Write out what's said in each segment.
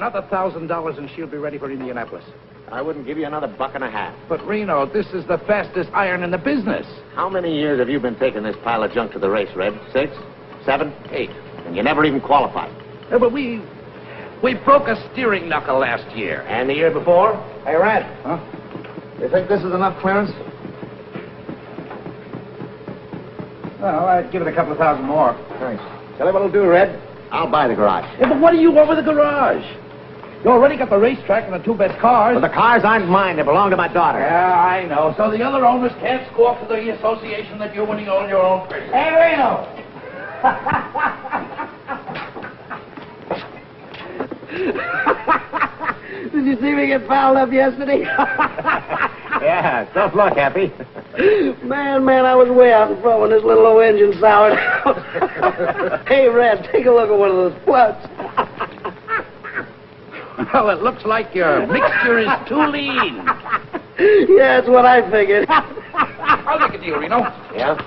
Another $1,000 and she'll be ready for Indianapolis. I wouldn't give you another $1.50. But, Reno, this is the fastest iron in the business. How many years have you been taking this pile of junk to the race, Red? 6, 7, 8. And you never even qualified. Yeah, but we broke a steering knuckle last year. And the year before? Hey, Red. Huh? You think this is enough clearance? Well, I'd give it a couple of thousand more. Thanks. Tell you what'll do, Red. I'll buy the garage. Yeah, but what do you want with the garage? You already got the racetrack and the 2 best cars. But the cars aren't mine. They belong to my daughter. Yeah, I know. So the other owners can't squawk to the association that you're winning all your own races. Hey, Reno! Did you see me get fouled up yesterday? Yeah, tough luck, Happy. Man, I was way out in front when this little old engine soured. Hey, Red, take a look at one of those plugs. Well, it looks like your mixture is too lean. Yeah, that's what I figured. I'll make a deal, Reno. Yeah?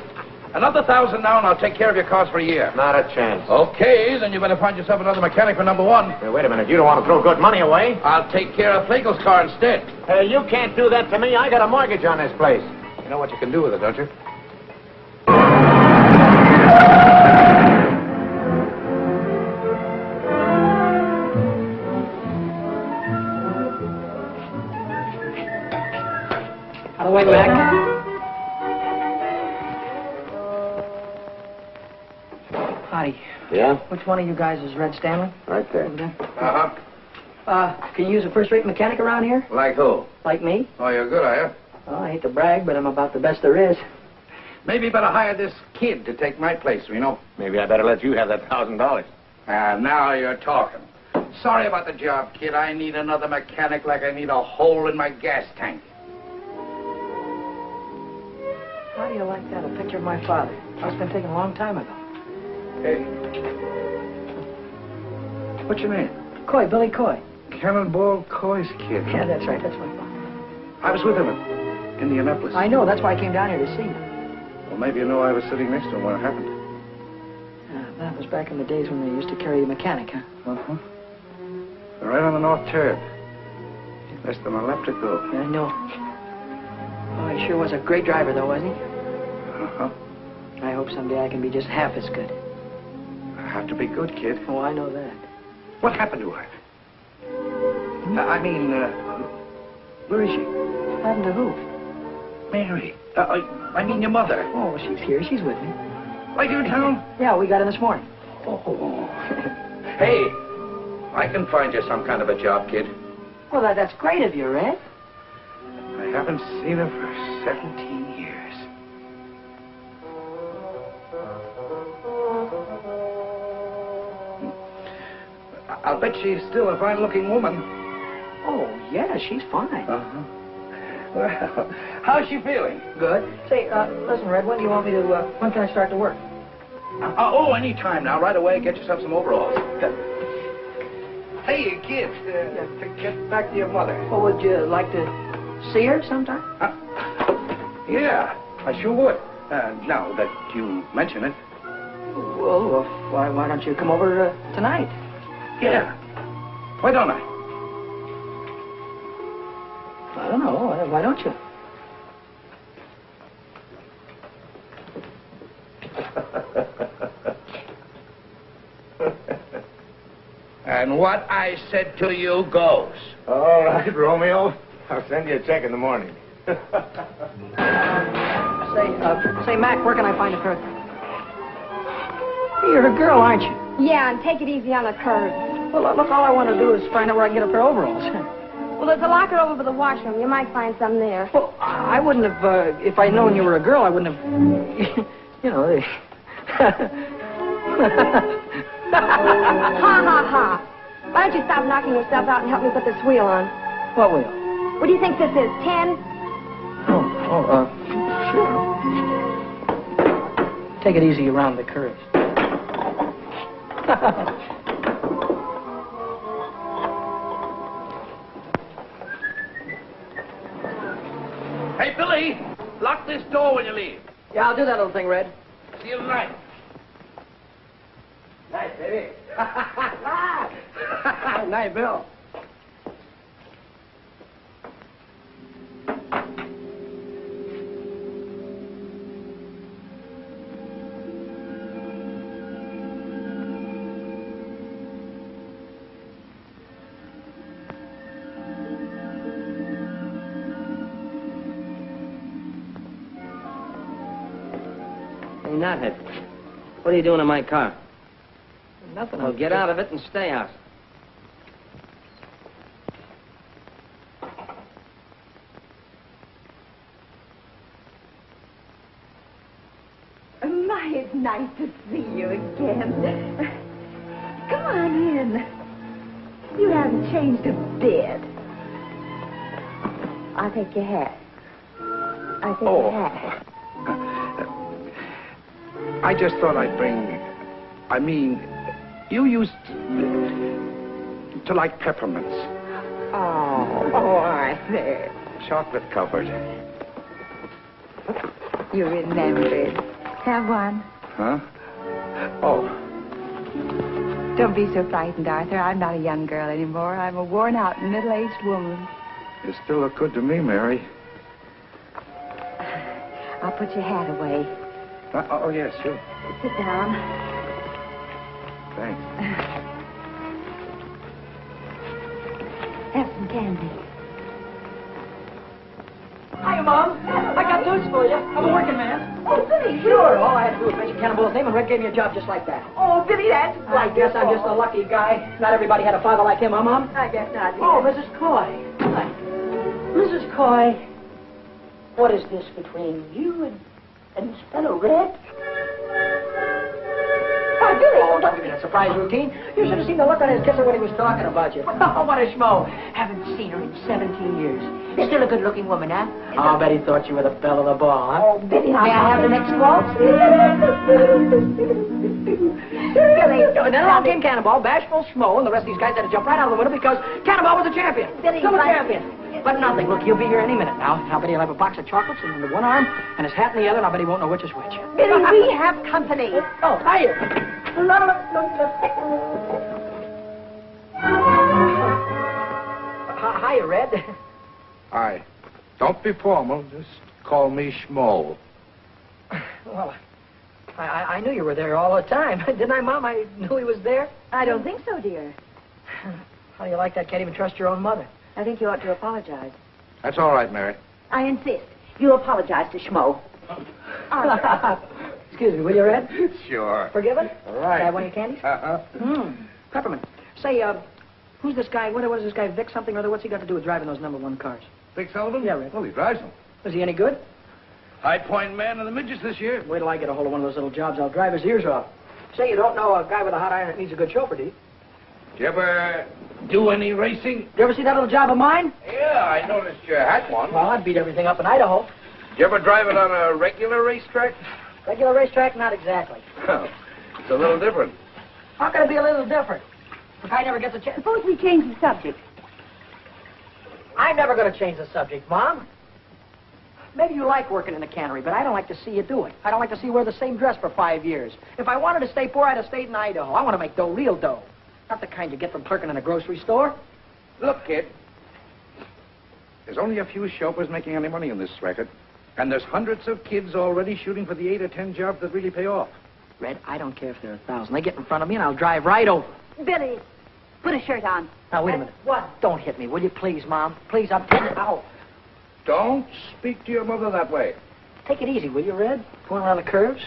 Another 1,000 now, and I'll take care of your cars for a year. Not a chance. Okay, then you better find yourself another mechanic for number 1. Hey, wait a minute. You don't want to throw good money away? I'll take care of Flagel's car instead. Hey, you can't do that to me. I got a mortgage on this place. You know what you can do with it, don't you? Out of the way, Mac. Howdy. Yeah? Which one of you guys is Red Stanley? Right there. Over there. Uh-huh. Can you use a first-rate mechanic around here? Like who? Like me? Oh, you're good, are you? Well, I hate to brag, but I'm about the best there is. Maybe you better hire this kid to take my place, Reno. Maybe I better let you have that $1,000. Now you're talking. Sorry about the job, kid. I need another mechanic like I need a hole in my gas tank. How do you like that? A picture of my father. Must have been taken a long time ago. Hey. What's your name? Coy, Billy Coy. Cannonball Coy's kid. Yeah, that's right. That's my father. I was with him in Indianapolis. I know. That's why I came down here to see you. Well, maybe you know I was sitting next to him when it happened. That was back in the days when they used to carry the mechanic, huh? Uh-huh. Right on the north turn. Less than a lap to go. Yeah, I know. Oh, he sure was a great driver, though, wasn't he? Uh-huh. I hope someday I can be just half as good. I have to be good, kid. Oh, I know that. What happened to her? Where is she? Happened to who? Mary. I mean your mother. Oh, she's here. She's with me. Right here in town? Yeah, we got in this morning. Oh. Hey, I can find you some kind of a job, kid. Well, that's great of you, Red. I haven't seen her for 17 years. I'll bet she's still a fine-looking woman. Oh, yeah, she's fine. Uh-huh. Well, how's she feeling? Good. Say, listen, Red, when do you want me to, when can I start to work? Any time now. Right away, get yourself some overalls. Hey, kids, to get back to your mother. Well, would you like to see her sometime? Yeah, I sure would. Now that you mention it. Well, why don't you come over tonight? Yeah. Why don't I? I don't know. Why don't you? And what I said to you goes. All right, Romeo. I'll send you a check in the morning. Say, Mac, where can I find a curve? You're a girl, aren't you? Yeah, and take it easy on the curve. Well, look, all I want to do is find out where I can get a pair of overalls. Well, there's a locker over by the washroom. You might find some there. Well, I wouldn't have, if I'd known you were a girl, I wouldn't have, you know. Ha, ha, ha. Why don't you stop knocking yourself out and help me put this wheel on? What wheel? What do you think this is, 10? Sure. Take it easy around the curves. Hey, Billy, lock this door when you leave. Yeah, I'll do that little thing, Red. See you tonight. Nice, baby. Night, Bill. Hey, Nuthead, what are you doing in my car? Nothing. Well, get out of it and stay out. My, it's nice to see you again. Come on in. You haven't changed a bit. I'll take your hat. Your hat. I just thought I'd bring... I mean, you used to like peppermints. Oh, all right there. Chocolate covered. You remembered. Have one. Huh? Oh. Don't be so frightened, Arthur. I'm not a young girl anymore. I'm a worn-out, middle-aged woman. You still look good to me, Mary. I'll put your hat away. Oh, yes, sure. Sit down. Thanks. Have some candy. Hiya, Mom. I got news for you. I'm a working man. Oh, Billy, Sure. All I had to do was mention Cannonball's name, and Red gave me a job just like that. Oh, Billy, that's I guess I'm just a lucky guy. Not everybody had a father like him, huh, Mom? I guess not. Oh, Mrs. Coy. Hi. Mrs. Coy, what is this between you and this fellow, Red? Why, Billy! Oh, don't give me that surprise routine. You should have seen the look on his kisser when he was talking about you. Oh, what a schmo. Haven't seen her in 17 years. Still a good-looking woman, huh? Oh, I bet he thought you were the belle of the ball, huh? Oh, Billy, May I have the next waltz? Billy, And then along came Cannonball, bashful schmo, and the rest of these guys had to jump right out of the window because Cannonball was a champion. Billy, Still a like- champion. But nothing. Look, he'll be here any minute now. I bet he'll have a box of chocolates in one arm and his hat in the other, and I bet he won't know which is which. Billy, we have company. Oh, hiya. Hiya, Red. Hi. Don't be formal. Just call me Schmo. Well, I knew you were there all the time. Didn't I, Mom? I knew he was there. I don't think so, dear. How do you like that? Can't even trust your own mother. I think you ought to apologize. That's all right, Mary. I insist. You apologize to Schmo. Excuse me, will you, Red? Sure. Forgiven? All right. Have one of your candies? Uh-huh. Peppermint. Say, who's this guy? What is this guy, Vic something or other? What's he got to do with driving those #1 cars? Big Sullivan? Yeah, Red. Well, he drives them. Is he any good? High Point man of the midgets this year. Wait till I get a hold of one of those little jobs. I'll drive his ears off. Say, you don't know a guy with a hot iron that needs a good chauffeur, do you? Did you ever do any racing? You ever see that little job of mine? Yeah, I noticed you had one. Well, I'd beat everything up in Idaho. Did you ever drive it on a regular racetrack? Regular racetrack? Not exactly. Well, it's a little different. How can it be a little different? The guy never gets a chance. Suppose we change the subject. I'm never going to change the subject, Mom. Maybe you like working in a cannery, but I don't like to see you do it. I don't like to see you wear the same dress for 5 years. If I wanted to stay poor, I'd have stayed in Idaho. I want to make dough, real dough. Not the kind you get from clerking in a grocery store. Look, kid. There's only a few chauffeurs making any money in this racket. And there's hundreds of kids already shooting for the 8 or 10 jobs that really pay off. Red, I don't care if there are 1,000. They get in front of me and I'll drive right over. Billy, put a shirt on. Now, wait a minute. What? Don't hit me, will you, please, Mom? Please, I'm telling you. Ow. Don't speak to your mother that way. Take it easy, will you, Red? Going around the curves.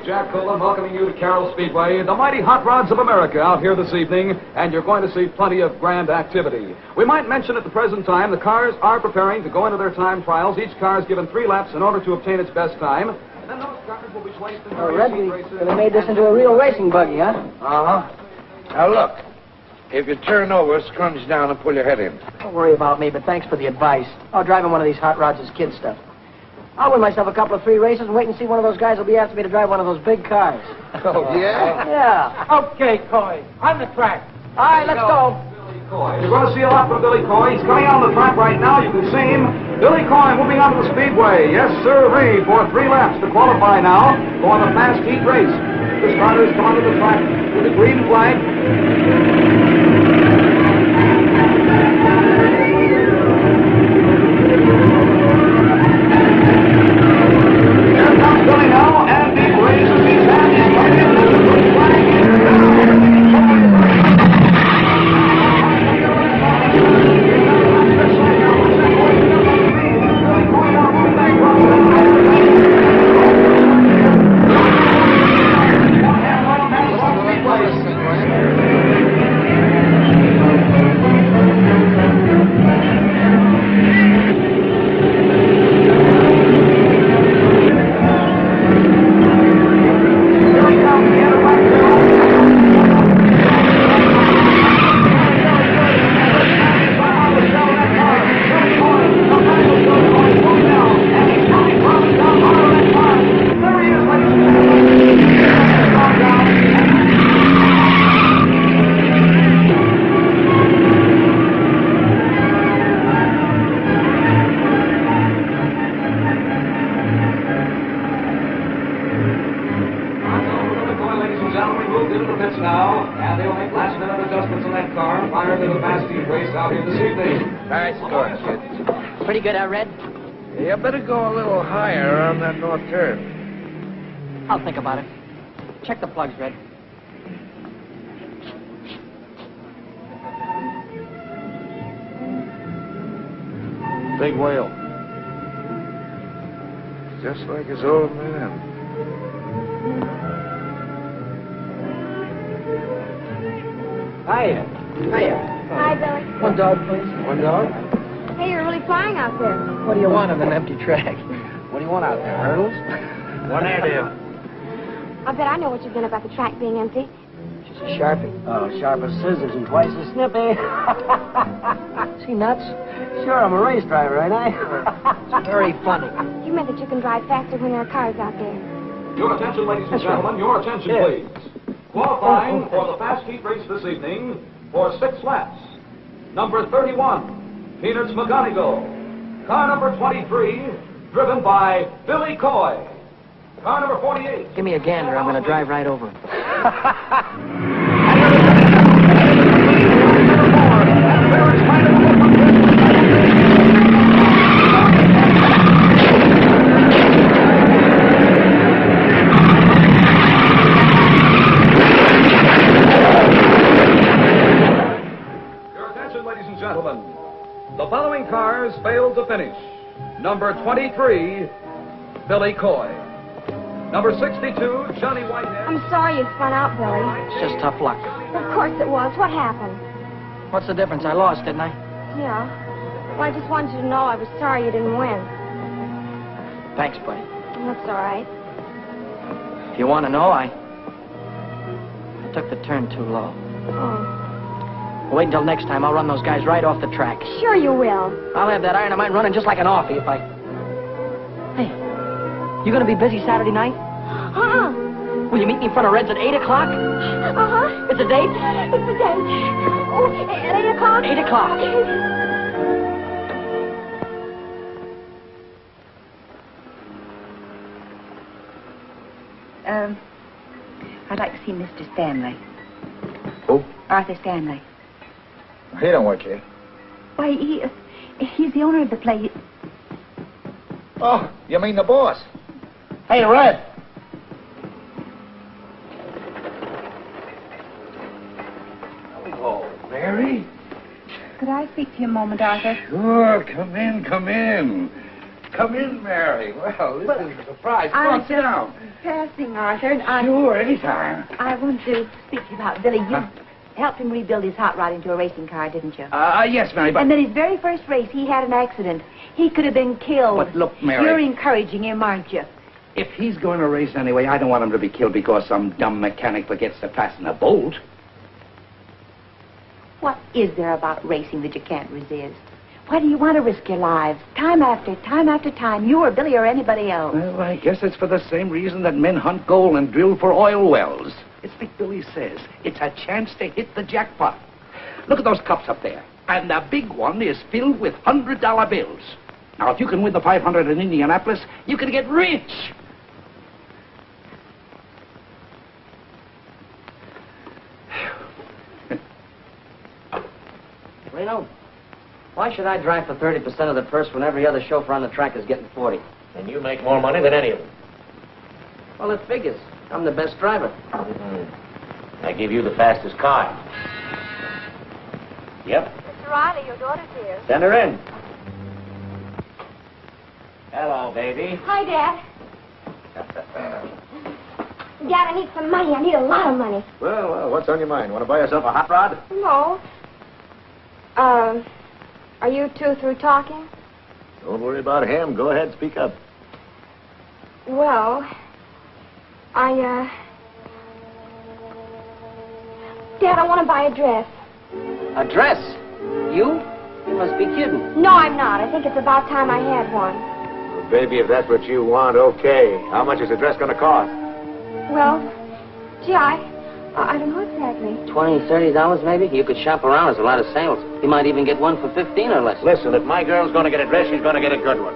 Jack Cullen welcoming you to Carroll Speedway, the mighty hot rods of America out here this evening, and you're going to see plenty of grand activity. We might mention at the present time the cars are preparing to go into their time trials. Each car is given 3 laps in order to obtain its best time. And then those cars will be placed in Red, we really made this into a real racing buggy, huh? Uh-huh. Now, look. If you turn over, scrunch down and pull your head in. Don't worry about me, but thanks for the advice. Oh, driving one of these hot rods is kid stuff. I'll win myself a couple of 3 races and wait and see one of those guys will be after me to drive one of those big cars. Oh, yeah? Yeah. Okay, Coy. On the track. All right, let's go. Coy. You're going to see a lot from Billy Coy. He's coming out on the track right now. You can see him. Billy Coy moving on to the speedway. Yes, sir, for 3 laps to qualify now for the fast heat race. The starters come onto the track with the green flag. Here comes Billy now, and he raises his hand. He's coming in with the green flag. Pretty good, Red? You better go a little higher on that north turn. I'll think about it. Check the plugs, Red. Big whale. Just like his old man. Hiya. Hi, Billy. One dog, please. One dog? Hey, you're really flying out there. What do you want on an empty track? What do you want out there, hurdles? One air deal. I bet I know what you've been about the track being empty. She's a Sharpie. Oh, sharp as scissors and twice as snippy. Is he nuts? Sure, I'm a race driver, ain't I? It's very funny. You meant that you can drive faster when there are cars out there. Your attention, ladies and gentlemen. Your attention, please. Qualifying for the fast heat race this evening for 6 laps. Number 31, Peanuts McGonigal. Car number 23, driven by Billy Coy. Car number 48. Give me a gander. I'm going to drive right over him. The following cars failed to finish. Number 23, Billy Coy. Number 62, Johnny Whitehead. I'm sorry you spun out, Billy. It's just tough luck. Of course it was. What happened? What's the difference? I lost, didn't I? Yeah. Well, I just wanted you to know I was sorry you didn't win. Thanks, buddy. That's all right. If you want to know, I took the turn too low. Oh. Wait until next time. I'll run those guys right off the track. Sure you will. I'll have that iron of mine running just like an offie if I... Hey, you gonna be busy Saturday night? Uh-huh. Will you meet me in front of Red's at 8 o'clock? Uh-huh. It's a date? It's a date. Oh, at 8 o'clock? 8 o'clock. I'd like to see Mr. Stanley. Who? Arthur Stanley. He don't work here. Why, he's the owner of the place. Oh, you mean the boss? Hey, Red. Hello, Mary. Could I speak to you a moment, Arthur? Sure, come in, come in. Come in, Mary. Well, this is a surprise. Come on, sit down. Passing, Arthur, and Sure, anytime. I want to speak to you about Billy. You helped him rebuild his hot rod into a racing car, didn't you? Yes, Mary, but... And then his very first race, he had an accident. He could have been killed. But look, Mary... You're encouraging him, aren't you? If he's going to race anyway, I don't want him to be killed because some dumb mechanic forgets to fasten a bolt. What is there about racing that you can't resist? Why do you want to risk your lives? Time after time, you or Billy or anybody else. Well, I guess it's for the same reason that men hunt gold and drill for oil wells. It's like Billy says. It's a chance to hit the jackpot. Look at those cups up there. And the big one is filled with $100 bills. Now, if you can win the 500 in Indianapolis, you can get rich. Reno, why should I drive for 30% of the purse when every other chauffeur on the track is getting 40? And you make more money than any of them. Well, it figures. I'm the best driver. I give you the fastest car. Yep. Mr. Riley, your daughter's here. Send her in. Hello, baby. Hi, Dad. Dad, I need some money. I need a lot of money. Well, what's on your mind? Want to buy yourself a hot rod? No. Are you two through talking? Don't worry about him. Go ahead, speak up. Well, Dad, I want to buy a dress. A dress? You? You must be kidding. No, I'm not. I think it's about time I had one. Well, baby, if that's what you want, okay. How much is the dress going to cost? Well, gee, I don't know exactly. $20, $30 maybe? You could shop around. There's a lot of sales. You might even get one for $15 or less. Listen, if my girl's going to get a dress, she's going to get a good one.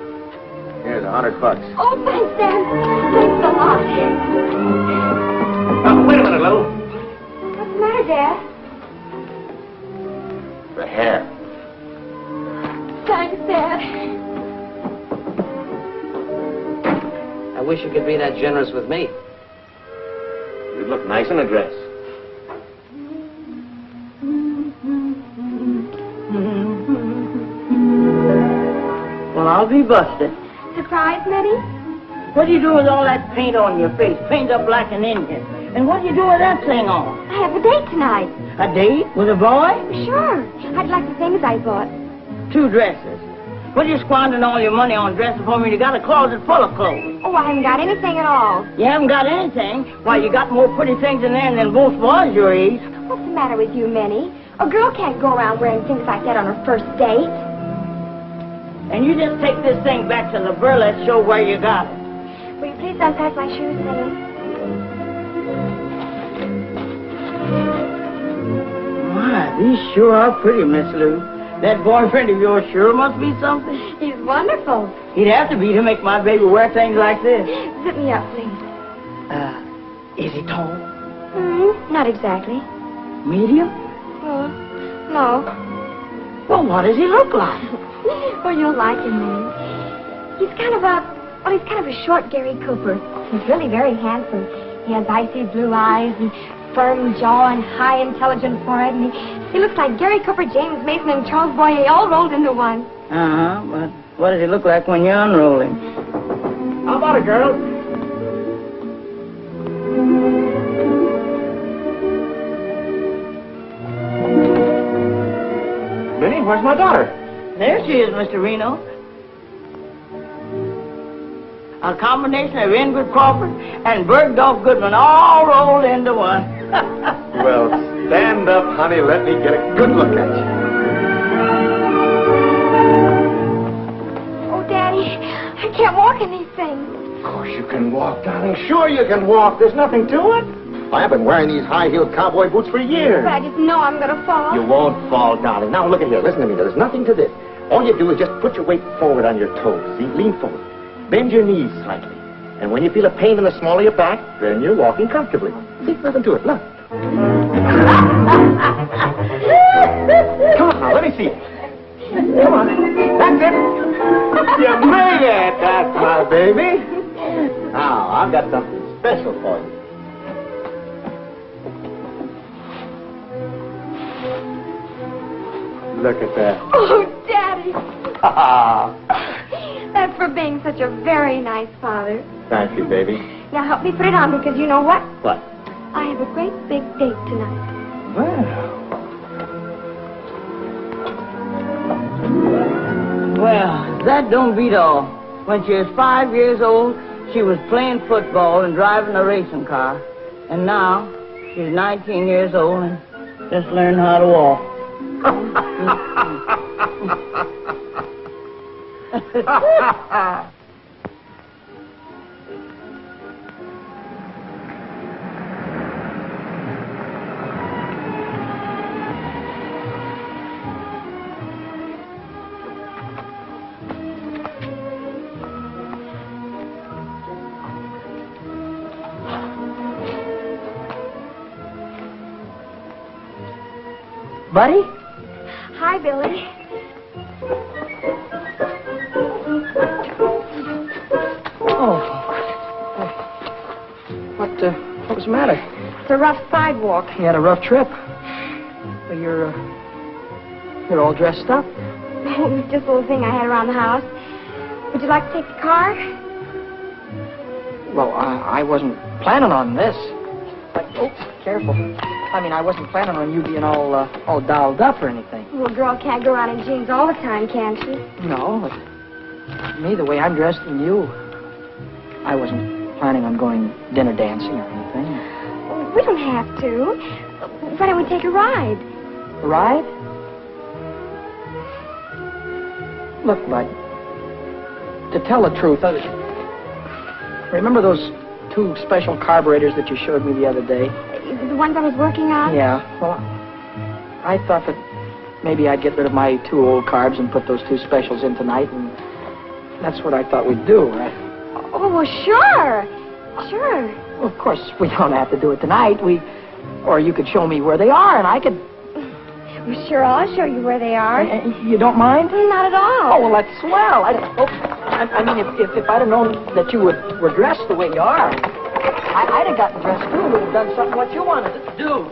Here's $100. Oh, thanks, Dad. Thanks a lot. Wait a minute, Lou. What's the matter, Dad? The hair. Thanks, Dad. I wish you could be that generous with me. You'd look nice in a dress. Well, I'll be busted. Surprise, Mitty? What do you do with all that paint on your face? Paint up like an Indian. And what do you do with that thing on? I have a date tonight. A date with a boy? Sure. I'd like the same as I bought. 2 dresses. What are you squandering all your money on dresses for me? You got a closet full of clothes. Oh, I haven't got anything at all. You haven't got anything? Why, you got more pretty things in there than most boys your age. What's the matter with you, Minnie? A girl can't go around wearing things like that on her first date. And you just take this thing back to the burlesque show where you got it. Will you please unpack my shoes, Minnie? My, these sure are pretty, Miss Lou. That boyfriend of yours sure must be something. He's wonderful. He'd have to be to make my baby wear things like this. Zip me up, please. Is he tall? Not exactly. Medium? No. Well, what does he look like? Well, you'll like him, Minnie. He's kind of a short Gary Cooper. He's really very handsome. He has icy blue eyes and firm jaw and high, intelligent forehead, and he looks like Gary Cooper, James Mason, and Charles Boyer all rolled into one. But what does he look like when you unroll him? How about it, girl? Minnie, where's my daughter? There she is, Mr. Reno. A combination of Ingrid Crawford and Bergdorf Goodman all rolled into one. Well, stand up, honey. Let me get a good look at you. Oh, Daddy, I can't walk in these things. Of course you can walk, darling. Sure you can walk. There's nothing to it. I've been wearing these high-heeled cowboy boots for years. But I just know I'm going to fall. You won't fall, darling. Now, look at here. Listen to me. There's nothing to this. All you do is just put your weight forward on your toes. See? Lean forward. Bend your knees slightly. And when you feel a pain in the small of your back, then you're walking comfortably. See? Listen to it. Look. Come on now. Let me see it. Come on. That's it. You made it. That's my baby. Now, I've got something special for you. Look at that. Oh, Daddy. That's for being such a very nice father. Thank you, baby. Now help me put it on because you know what? What? I have a great big date tonight. Well, that don't beat all. When she was 5 years old, she was playing football and driving a racing car. And now, she's 19 years old and just learned how to walk. Buddy? Hi, Billy. Oh. What was the matter? It's a rough sidewalk. You had a rough trip. Well, you're all dressed up. It was just a little thing I had around the house. Would you like to take the car? Well, I wasn't planning on this. But, oh, careful. I mean, I wasn't planning on you being all dolled up or anything. Well, a girl can't go around in jeans all the time, can she? No, but me, the way I'm dressed and you, I wasn't planning on going dinner dancing or anything. We don't have to. Why don't we take a ride? A ride? Look, Bud, to tell the truth, remember those 2 special carburetors that you showed me the other day? The ones I was working on? Yeah, well, I thought that maybe I'd get rid of my 2 old carbs and put those 2 specials in tonight, and that's what I thought we'd do, right? Oh, well, sure. Sure. Well, of course, we don't have to do it tonight. Or you could show me where they are, and I could... Well, sure, I'll show you where they are. You don't mind? Not at all. Oh, well, that's swell. I mean, if I'd have known that you were dressed the way you are, I'd have gotten dressed, too. We'd have done something what you wanted to do.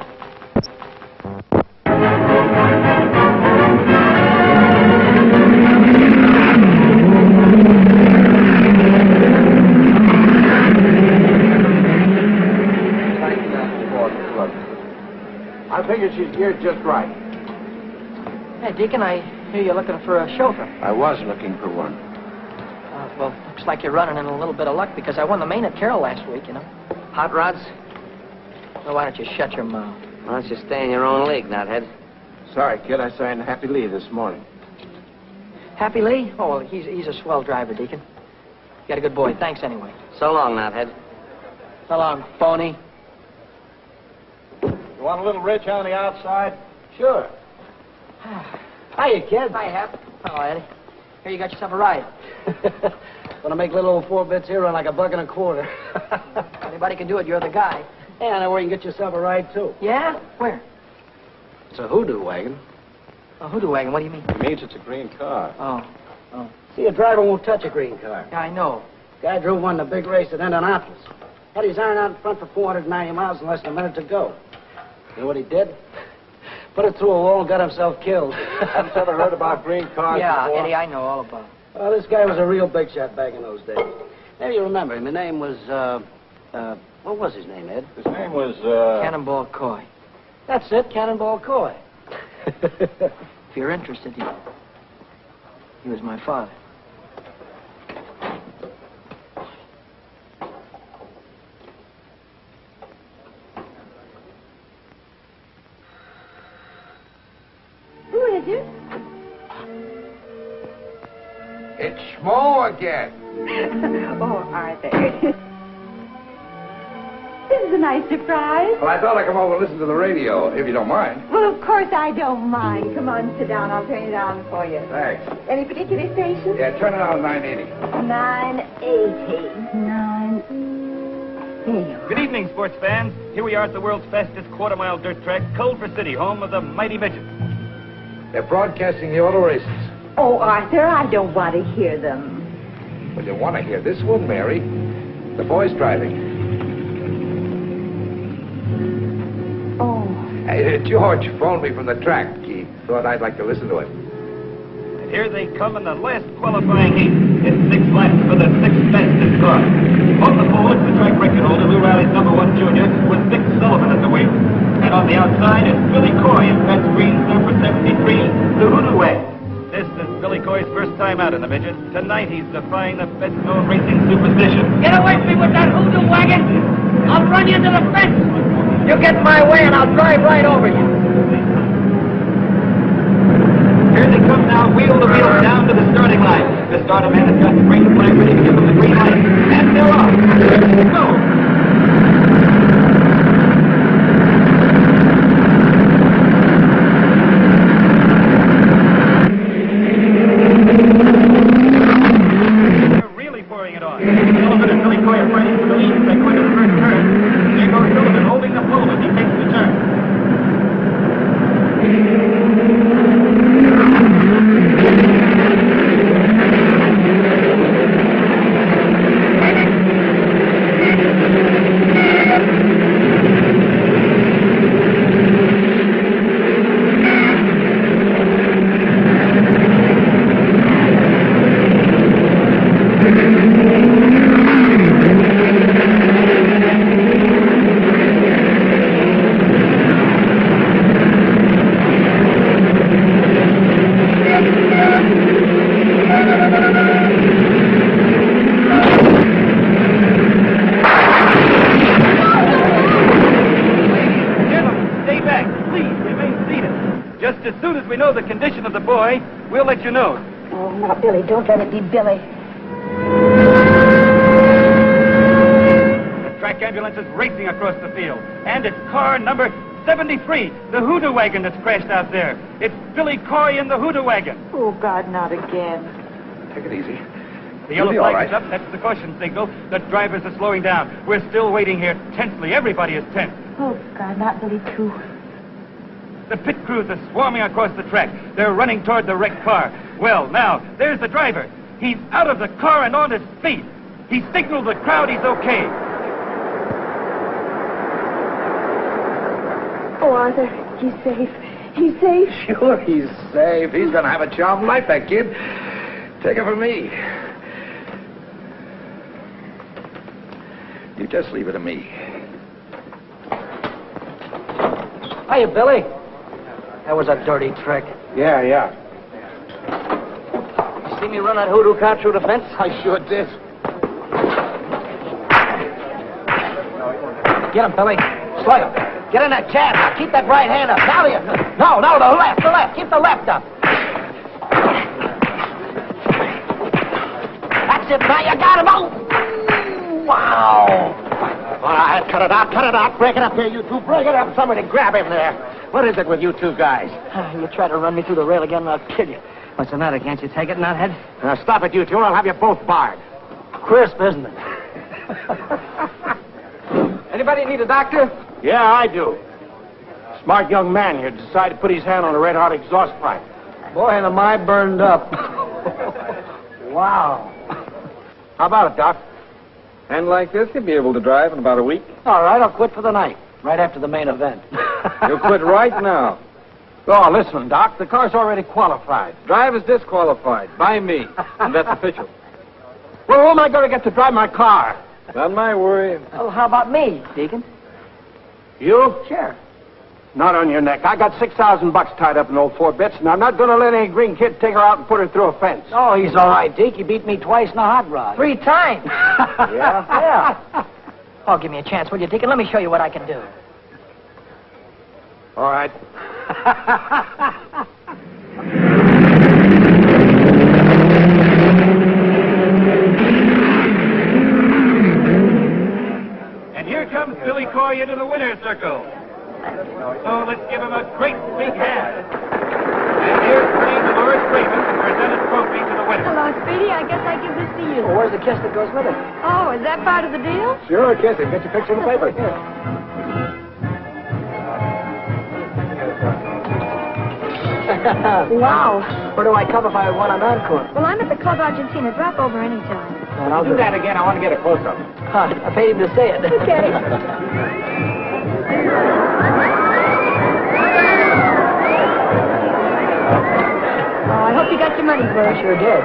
I figured she's geared just right. Hey, Deacon, I hear you're looking for a chauffeur. I was looking for one. Well, looks like you're running in a little bit of luck because I won the main at Carroll last week, you know. Hot rods? Well, why don't you shut your mouth? Why don't you stay in your own league, nuthead? Sorry, kid. I signed Happy Lee this morning. Happy Lee? Oh, well, he's a swell driver, Deacon. You got a good boy. Thanks anyway. So long, nuthead. So long, phony. You want a little rich on the outside? Sure. Hiya, kid. Hiya, Hap. Hello, Eddie. Here, you got yourself a ride. Gonna make little old 4 bits here run like $1.25. Anybody can do it. You're the guy. Hey, I know where you can get yourself a ride, too. Yeah? Where? It's a hoodoo wagon. A hoodoo wagon? What do you mean? It means it's a green car. Oh. See, a driver won't touch a green car. Yeah, I know. Guy drove one in a big race at Indianapolis. Had his iron out in front for 490 miles in less than a minute to go. You know what he did? Put it through a wall and got himself killed. Haven't you ever heard about green cars Yeah, before? Eddie, I know all about it. Well, this guy was a real big shot back in those days. Maybe you remember him. His name was, what was his name, Ed? His name was, Cannonball Coy. That's it, Cannonball Coy. If you're interested, he was my father. Who is it? It's Schmo again. Oh, Arthur. This is a nice surprise. Well, I thought I'd come over and listen to the radio, if you don't mind. Well, of course I don't mind. Come on, sit down. I'll turn it on for you. Thanks. Any particular station? Yeah, turn it on 980. 980. There you are. Good evening, sports fans. Here we are at the world's fastest quarter-mile dirt track, Culver City, home of the mighty midgets. They're broadcasting the auto races. Oh, Arthur, I don't want to hear them. Well, you want to hear this one, Mary. The boys driving. Oh. George phoned me from the track. He thought I'd like to listen to it. And here they come in the last qualifying heat. It's 6 laps for the 6th fastest car. On the pole, it's the track record holder, Lou Riley's #1 junior, with Dick Sullivan at the wheel. And on the outside, it's Billy Coy in Pat's green number 73, the Hoodoo Wagon. This is Billy Coy's first time out in the midget. Tonight, he's defying the best-known racing superstition. Get away from me with that hoodoo wagon! I'll run you into the fence! You get in my way and I'll drive right over you. Here they come now, wheel to wheel, down to the starting line. The starter man has got the green flag ready to give them the green light. And they're off. Go! Sullivan and Billy Coy are fighting for the lead as they go into the first turn. There goes Sullivan holding the pole as he takes the turn. we know the condition of the boy, we'll let you know. Oh, now, Billy, don't let it be Billy. The track ambulance is racing across the field, and it's car number 73, the hoodoo wagon that's crashed out there. It's Billy Coy in the hoodoo wagon. Oh, God, not again. Take it easy. The yellow You'll be all flag is right. up. That's the caution signal. The drivers are slowing down. We're still waiting here tensely. Everybody is tense. Oh, God, not Billy, too. The pit crews are swarming across the track. They're running toward the wrecked car. Well, now, there's the driver. He's out of the car and on his feet. He signaled the crowd he's okay. Oh, Arthur, he's safe. He's safe. Sure, he's safe. He's going to have a charmed life, that kid. Take it from me. You just leave it to me. Hiya, Billy. That was a dirty trick. Yeah. You see me run that hoodoo car through the fence? I sure did. Get him, Billy. Slide him. Get in that cab. Keep that right hand up. Now you. No, the left. Keep the left up. That's it. Now you got him. Oh! Wow. All right, cut it out. Break it up here, you two. Break it up. Somebody grab him there. What is it with you two guys? You try to run me through the rail again, and I'll kill you. What's the matter? Can't you take it, nuthead? Now, stop it, you two, or I'll have you both barred. Crisp, isn't it? Anybody need a doctor? Yeah, I do. Smart young man here decided to put his hand on a red-hot exhaust pipe. Boy, and am I burned up. Wow. How about it, Doc? And like this, you'll be able to drive in about a week. All right, I'll quit for the night, right after the main event. You'll quit right now. Oh, listen, Doc, the car's already qualified. Drive is disqualified by me, and that's official. Well, who am I going to get to drive my car? Not my worry. Well, how about me, Deacon? You? Sure. Not on your neck. I got $6,000 tied up in old 4-bits, and I'm not going to let any green kid take her out and put her through a fence. Oh, he's all right, Deke. He beat me twice in a hot rod. 3 times. Yeah? Oh, give me a chance, will you, Deacon? Let me show you what I can do. All right. And here comes Billy Coy into the winner's circle. So let's give him a great big hand. And here's Queen Dolores Raven to present a trophy to the winner. Hello, Speedy. I guess I give this to you. Well, where's the kiss that goes with it? Oh, is that part of the deal? Sure, kiss him. Get your picture in the paper. Wow. Where do I come if I want an encore? Well, I'm at the Club Argentina. Drop over anytime. And I'll Do that again. I want to get a close-up. I paid him to say it. Okay. Oh, I hope you got your money's I worth. sure did.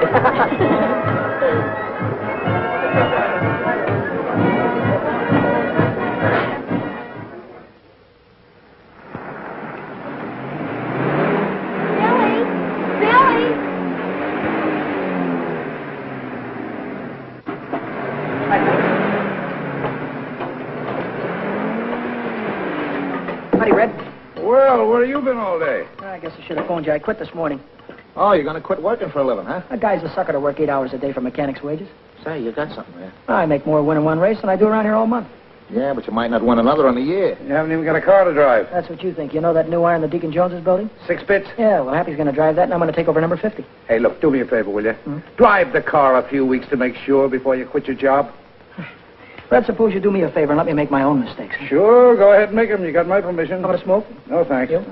Billy! Howdy, Red. Well, where have you been all day? I guess I should have phoned you. I quit this morning. Oh, you're going to quit working for a living, huh? A guy's a sucker to work 8 hours a day for mechanic's wages. Say, you got something there. I make more winning one race than I do around here all month. Yeah, but you might not win another in a year. You haven't even got a car to drive. That's what you think. You know that new iron that Deacon Jones is building? 6 bits. Yeah, well, Happy's going to drive that, and I'm going to take over number 50. Hey, look, do me a favor, will you? Drive the car a few weeks to make sure before you quit your job. Red, suppose you do me a favor and let me make my own mistakes. Sure, go ahead and make them. You got my permission. How about a smoke? No, thanks. You?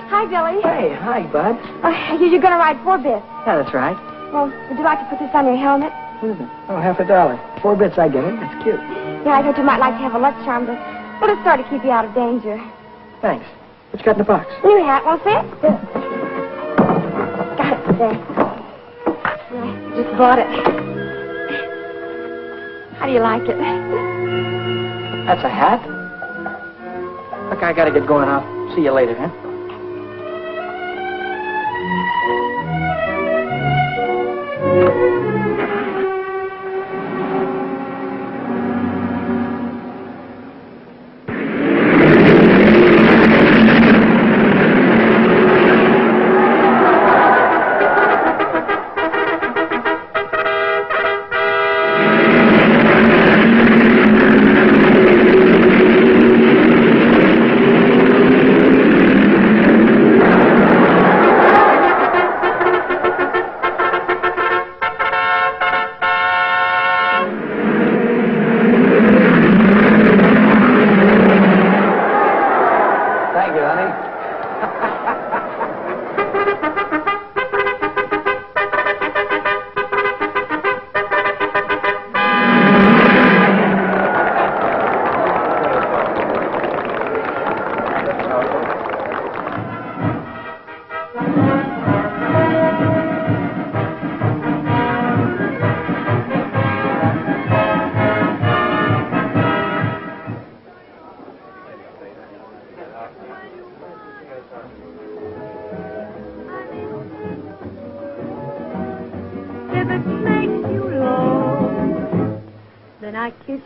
Hi, Billy. Hey, hi, bud. You're going to ride 4-bits. Yeah, that's right. Well, would you like to put this on your helmet? What is it? Oh, $50. 4 bits, I get it. It's cute. Yeah, I thought you might like to have a lunch charm to... Well, it's sort of keep you out of danger. Thanks. What you got in the box? New hat, won't fit? Yeah. Got it there. I just bought it. How do you like it? That's a hat? Look, I got to get going. I'll see you later, huh?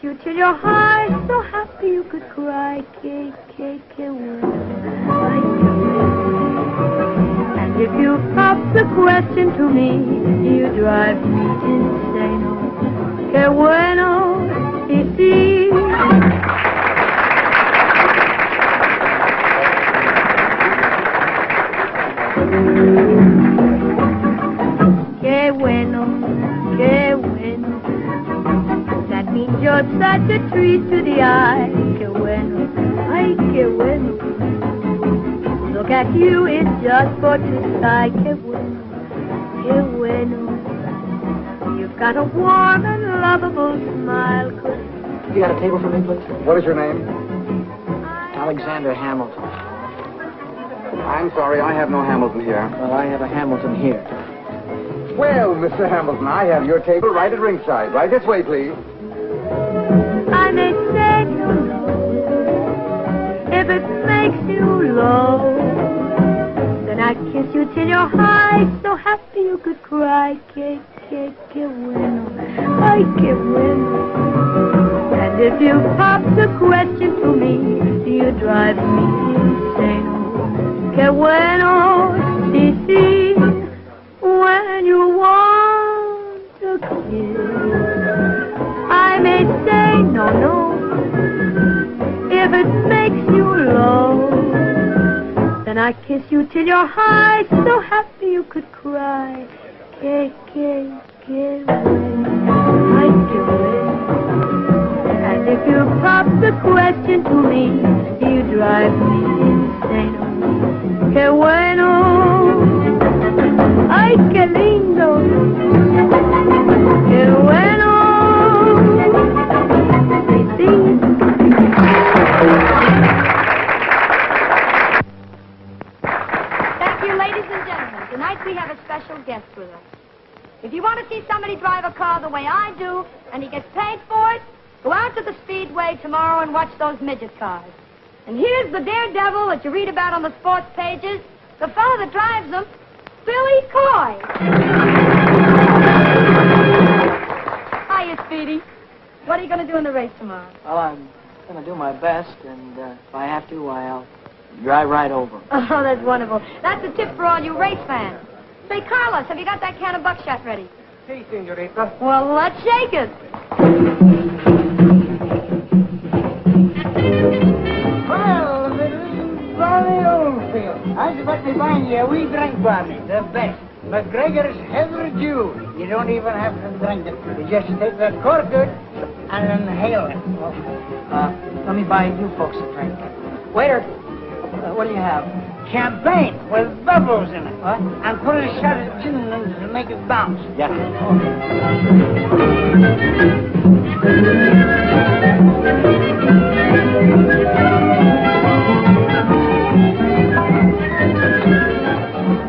you till you're high, so happy you could cry. And if you pop the question to me, you drive me insane. Que bueno, sí. Qué bueno, qué bueno. That means you're such a treat to the eye. Qué bueno, ay, qué bueno. Look at you, it's just for to sigh. Qué bueno, qué bueno. You've got a warm and lovable smile. You got a table for me, please? What is your name? Alexander Hamilton. I'm sorry, I have no Hamilton here. Well, I have a Hamilton here. Well, Mr. Hamilton, I have your table right at ringside. Right this way, please. I may say you know, if it makes you low, then I'd kiss you till you're high, so happy you could cry. Que bueno, ay, que bueno. And if you pop the question to me, you drive me insane. Que bueno, sí, when you want a kiss, I may say no, if it makes you low, then I kiss you till you're high, so happy you could cry. Que bueno, ay, que bueno. And if you pop the question to me, you drive me insane. Que bueno, ay, qué lindo, qué bueno, sí. Thank you, ladies and gentlemen. Tonight we have a special guest with us. If you want to see somebody drive a car the way I do, and he gets paid for it, go out to the Speedway tomorrow and watch those midget cars. And here's the daredevil that you read about on the sports pages, the fellow that drives them, Billy Coy. Hiya, Speedy. What are you going to do in the race tomorrow? Well, I'm going to do my best, and if I have to, I'll drive right over. Oh, that's wonderful. That's a tip for all you race fans. Say, Carlos, have you got that can of buckshot ready? Si, senorita. Well, let's shake it. Well, Barney Oldfield, I expect to find you a wee drink, Barney, the best. McGregor's Heather Dew. You don't even have to drink it. You just take that cork out and inhale it. Let me buy you folks a drink. Waiter, what do you have? Champagne with bubbles in it. What? And put a shot of gin in it to make it bounce. Yeah.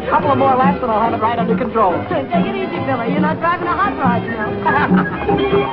Couple of more laps and I'll have it right under control. Take it easy, Billy. You're not driving a hot rod now.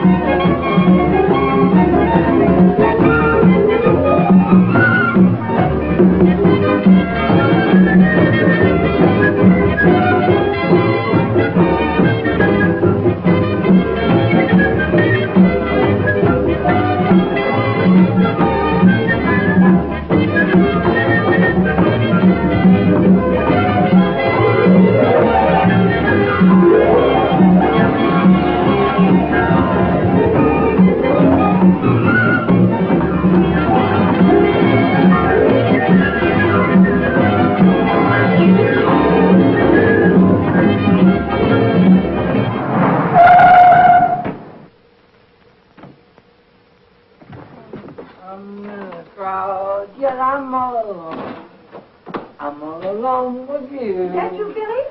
I'm all alone with you. Is that you, Billy?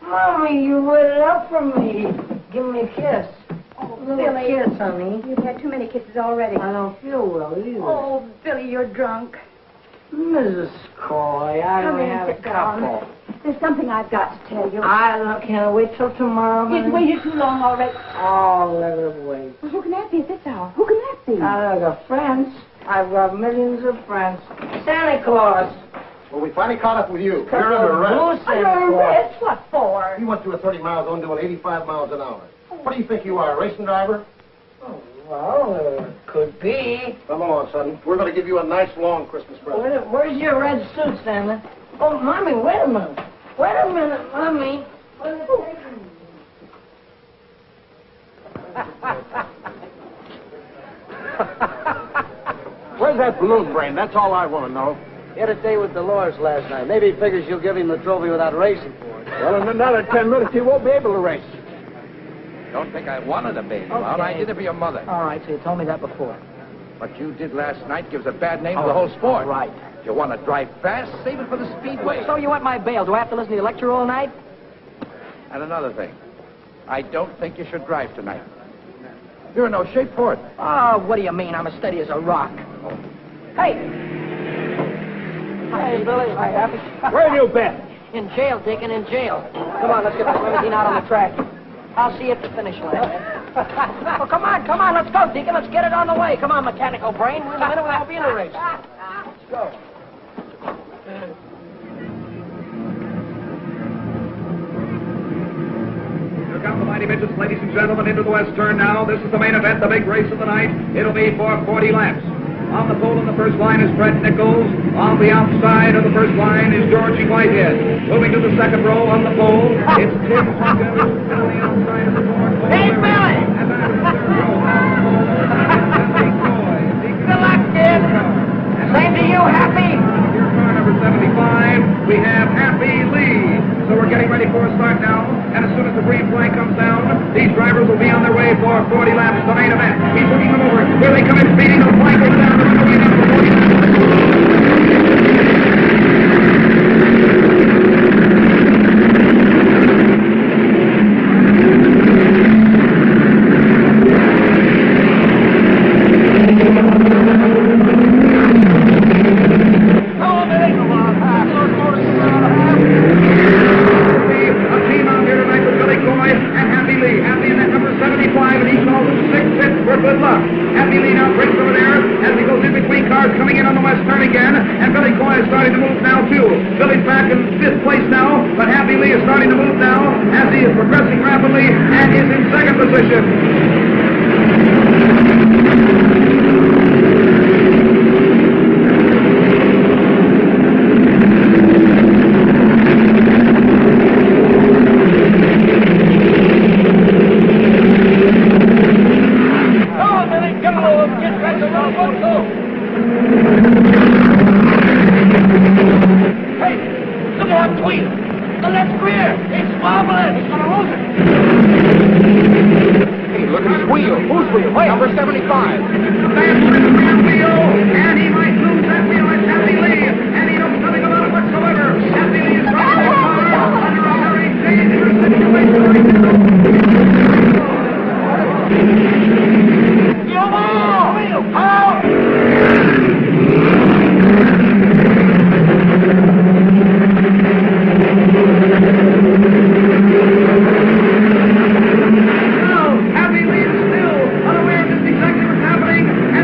Mommy, you waited up for me. Give me a kiss. Oh, Little Billy. kiss, honey. You've had too many kisses already. I don't feel well either. Oh, Billy, you're drunk. Mrs. Coy, I Come only in, have a sit down. couple. There's something I've got to tell you. Can't wait till tomorrow, honey. You've waited too long already. Oh, let her wait. Well, who can that be at this hour? Who can that be? I've got friends. I've got millions of friends. Santa Claus. Well, we finally caught up with you. You're under arrest. Under arrest? What for? You went through a 30 miles zone doing 85 miles an hour. What do you think you are, a racing driver? Oh, Well, could be. Come on, son. We're going to give you a nice long Christmas present. Where's your red suit, Stanley? Oh, Mommy, wait a minute. Wait a minute, Mommy. Where's that balloon brain? That's all I want to know. He had a day with Dolores last night. Maybe he figures you'll give him the trophy without racing for it. Well, in another 10 minutes, he won't be able to race. Don't think I wanted to bail you out. I did it for your mother. All right, so you told me that before. What you did last night gives a bad name to the whole sport. Right. If you want to drive fast, save it for the speedway. So you want my bail? Do I have to listen to your lecture all night? And another thing, I don't think you should drive tonight. You're in no shape for it. Oh, what do you mean? I'm as steady as a rock. Hey! Hey, Billy. Hi, Happy. Where have you been? In jail, Deacon, in jail. Come on, let's get the limousine out on the track. I'll see you at the finish line. Well, come on, let's go, Deacon. Let's get it on the way. Come on, mechanical brain. In a minute, we'll be in a race. Let's go. Here come the mighty midgets, ladies and gentlemen, into the west turn now. This is the main event, the big race of the night. It'll be for 40 laps. On the pole in the first line is Fred Nichols. On the outside of the first line is Georgie Whitehead. Moving to the second row on the pole, it's Tim Hawkins. And on the outside of the fourth pole, Hey, Billy! and back to the third row on the pole. Good luck, kid. Same to you, Happy. Here's car number 75. We have Happy Lee. So we're getting ready for a start now. And as soon as the green flag comes down, these drivers will be on their way for 40 laps, the main event. He's looking them over. Here they come in speeding. The flag goes down. They're going into the 40 progressing rapidly and is in second position. And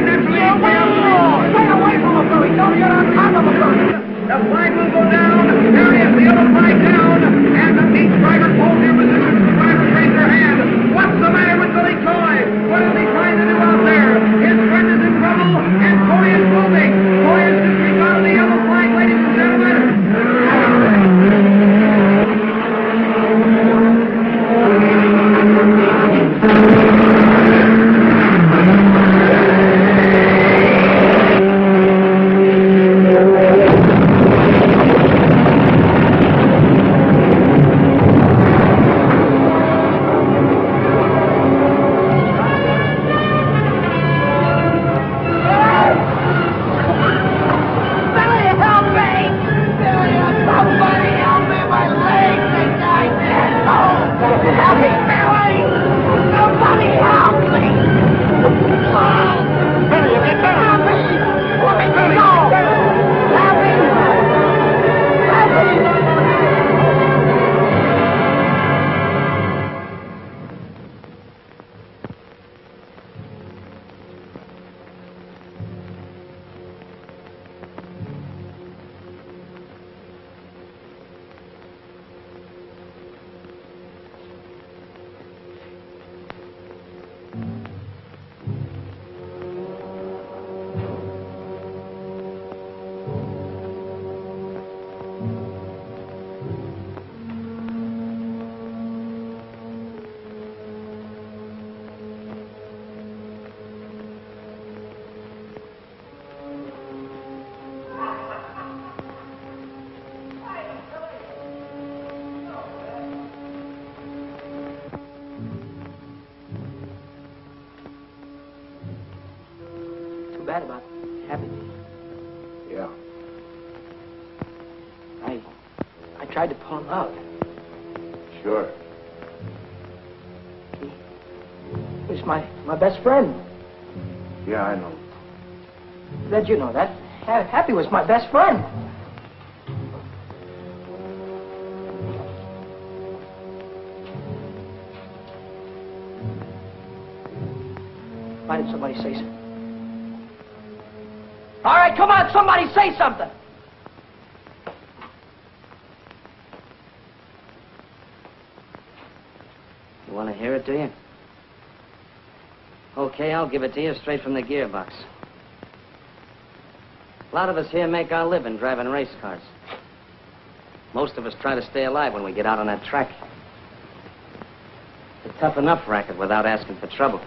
bad about Happy. Yeah. I tried to pull him out. Sure. He was my best friend. Yeah, I know. Red, you know that. Happy was my best friend. Why didn't somebody say something? All right, come on, somebody say something. You want to hear it, do you? Okay, I'll give it to you straight from the gearbox. A lot of us here make our living driving race cars. Most of us try to stay alive when we get out on that track. It's a tough enough racket without asking for trouble.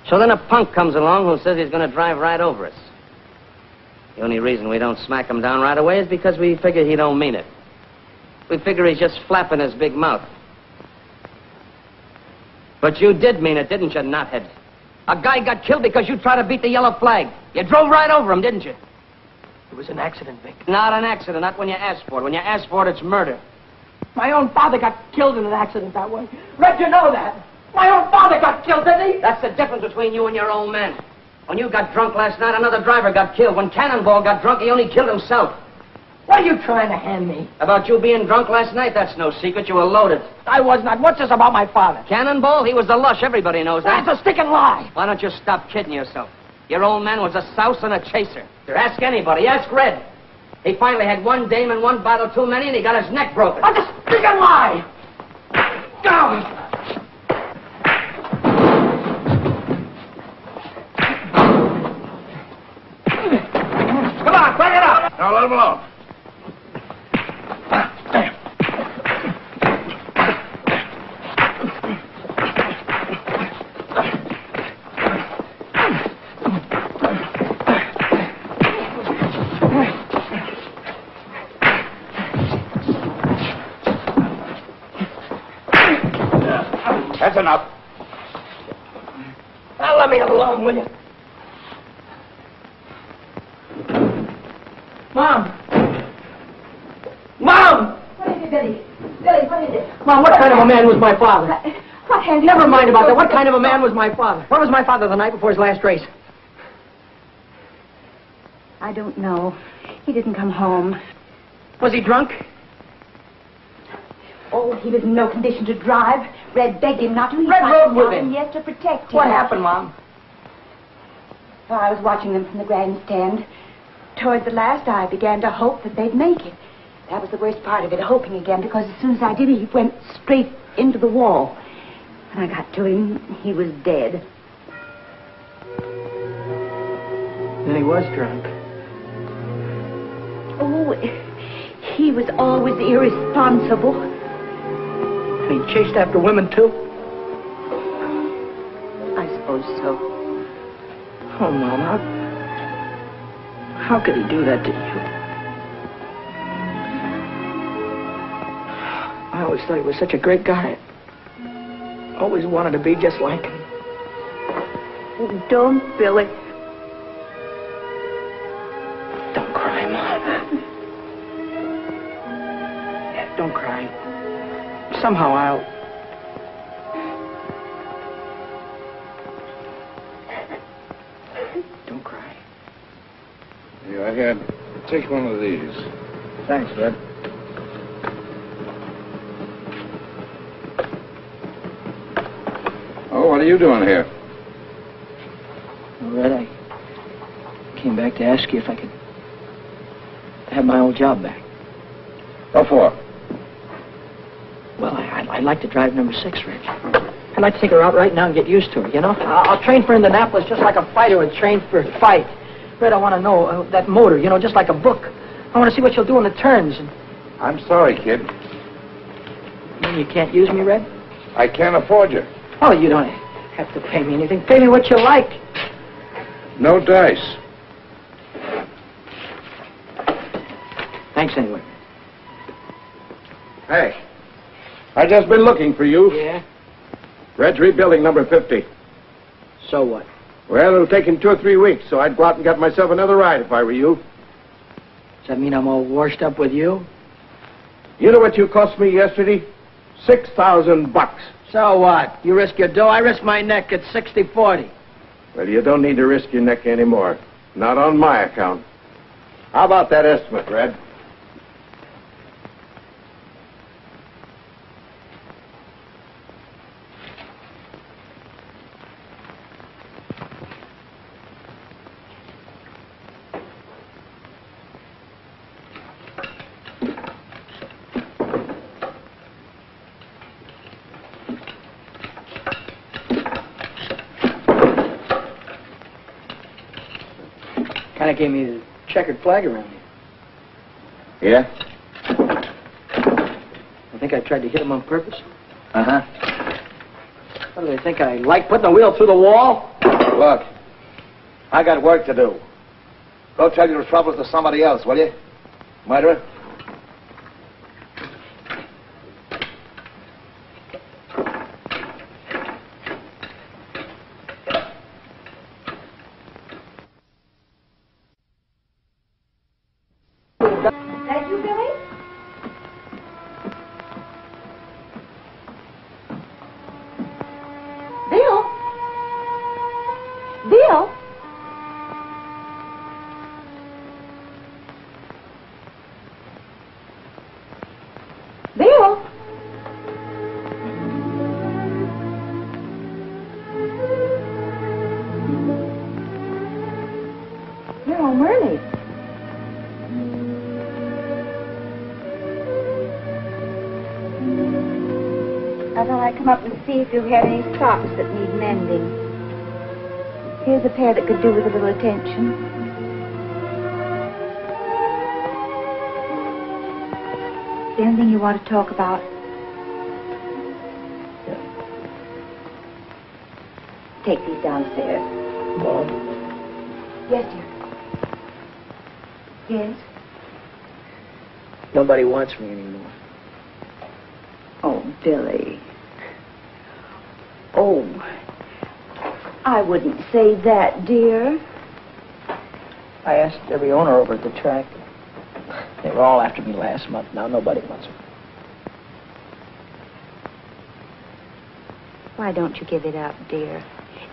So then a punk comes along who says he's going to drive right over us. The only reason we don't smack him down right away is because we figure he don't mean it. We figure he's just flapping his big mouth. But you did mean it, didn't you, knothead? A guy got killed because you tried to beat the yellow flag. You drove right over him, didn't you? It was an accident, Vic. Not an accident, not when you asked for it. When you asked for it, it's murder. My own father got killed in an accident that way. Red, you know that. My own father got killed, didn't he? That's the difference between you and your old man. When you got drunk last night, another driver got killed. When Cannonball got drunk, he only killed himself. What are you trying to hand me? About you being drunk last night, that's no secret. You were loaded. I was not. What's this about my father? Cannonball, he was the lush. Everybody knows that. That's a sticking lie. Why don't you stop kidding yourself? Your old man was a souse and a chaser. Ask anybody. Ask Red. He finally had one dame and one bottle too many, and he got his neck broken. That's a sticking lie. Go. Come on, bring it up. Now let him alone. That's enough. Now let me alone, will you? Mom! Mom! What is it, Billy? Billy, what is it? Mom, what kind of a man was my father? What has... Never mind about that. What kind of a man was my father? Where was my father the night before his last race? I don't know. He didn't come home. Was he drunk? Oh, he was in no condition to drive. Red begged him not to. He Red tried rode with stop him. Yes, to protect him. What happened, Mom? Well, I was watching them from the grandstand. Towards the last, I began to hope that they'd make it. That was the worst part of it, hoping again, because as soon as I did, he went straight into the wall. When I got to him, he was dead. Then he was drunk. Oh, he was always irresponsible. And he chased after women, too? I suppose so. Oh, Mom, how could he do that to you? I always thought he was such a great guy. Always wanted to be just like him. Oh, don't, Billy. Don't cry, Mom. Don't cry. Somehow I'll... Don't cry. Yeah, I had. Take one of these. Thanks, Red. Oh, what are you doing here? Well, Red, I came back to ask you if I could have my old job back. What for? Well, I'd like to drive number 6, Red. I'd like to take her out right now and get used to her, you know? I'll train for Indianapolis just like a fighter would train for a fight. Red, I want to know that motor, you know, just like a book. I want to see what she'll do in the turns. And... I'm sorry, kid. You mean you can't use me, Red? I can't afford you. Oh, you don't have to pay me anything. Pay me what you like. No dice. Thanks anyway. Hey, I just been looking for you. Yeah? Red's rebuilding number 50. So what? Well, it'll take him 2 or 3 weeks, so I'd go out and get myself another ride if I were you. Does that mean I'm all washed up with you? You know what you cost me yesterday? $6,000. So what? You risk your dough, I risk my neck at 60-40. Well, you don't need to risk your neck anymore. Not on my account. How about that estimate, Red? Kind of gave me the checkered flag around you. Yeah? I think I tried to hit him on purpose. Uh-huh. What do they think? I like putting the wheel through the wall? Look, I got work to do. Go tell your troubles to somebody else, will you? Murderer? That you, Billy? Bill? Bill? Bill? You're home early. I thought I'd come up and see if you had any socks that need mending. Here's a pair that could do with a little attention. Is there anything you want to talk about? Take these downstairs. Mom? Yes, dear. Yes? Nobody wants me anymore. Oh, Billy. Oh, I wouldn't say that, dear. I asked every owner over at the track. They were all after me last month. Now nobody wants me. Why don't you give it up, dear?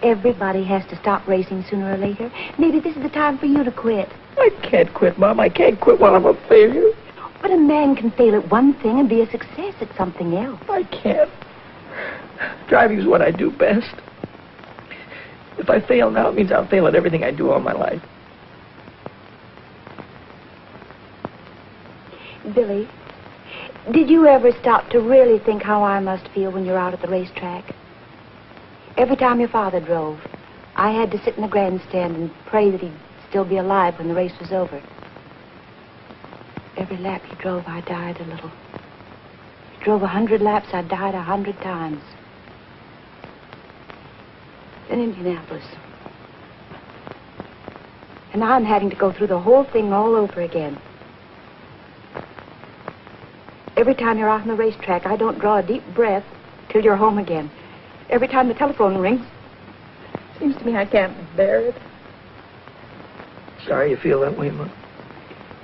Everybody has to stop racing sooner or later. Maybe this is the time for you to quit. I can't quit, Mom. I can't quit while I'm a failure. But a man can fail at one thing and be a success at something else. I can't. Driving's what I do best. If I fail now, it means I'll fail at everything I do all my life. Billy, did you ever stop to really think how I must feel when you're out at the racetrack? Every time your father drove, I had to sit in the grandstand and pray that he'd still be alive when the race was over. Every lap he drove, I died a little. He drove 100 laps, I died 100 times. In Indianapolis. And now I'm having to go through the whole thing all over again. Every time you're out on the racetrack, I don't draw a deep breath till you're home again. Every time the telephone rings, seems to me I can't bear it. Sorry you feel that way, Mom.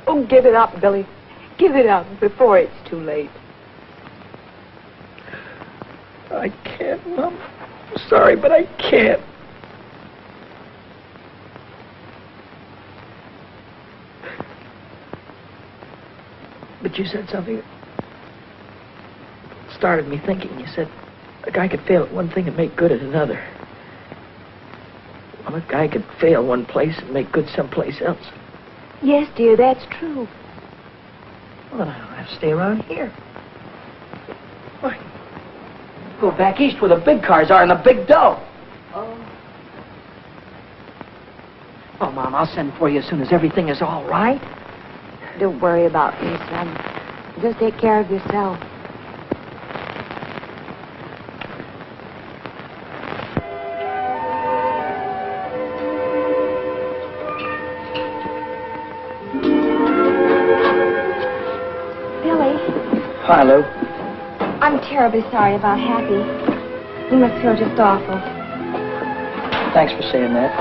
Oh, give it up, Billy. Give it up before it's too late. I can't, Mom. I'm sorry, but I can't. But you said something that started me thinking. You said a guy could fail at one thing and make good at another. Well, a guy could fail one place and make good someplace else. Yes, dear, that's true. Well, then I don't have to stay around here. Why? Go back east where the big cars are and the big dough. Oh, Mom, I'll send for you as soon as everything is all right. Don't worry about me, son. Just take care of yourself. Billy. Hi, Lou. I'm terribly sorry about Happy. He must feel just awful. Thanks for saying that.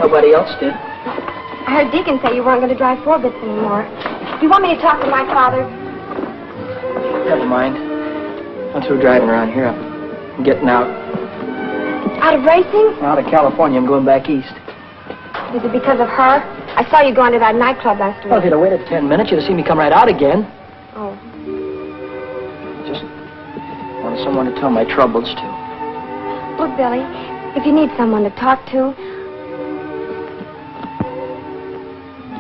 Nobody else did. I heard Deacon say you weren't going to drive 4-bits anymore. Do you want me to talk to my father? Never mind. I'm through driving around here. I'm getting out. Out of racing? Out of California. I'm going back east. Is it because of her? I saw you going to that nightclub last week. Well, if you'd have waited 10 minutes, you'd have seen me come right out again. Oh. Just wanted someone to tell my troubles to. Look, Billy, if you need someone to talk to...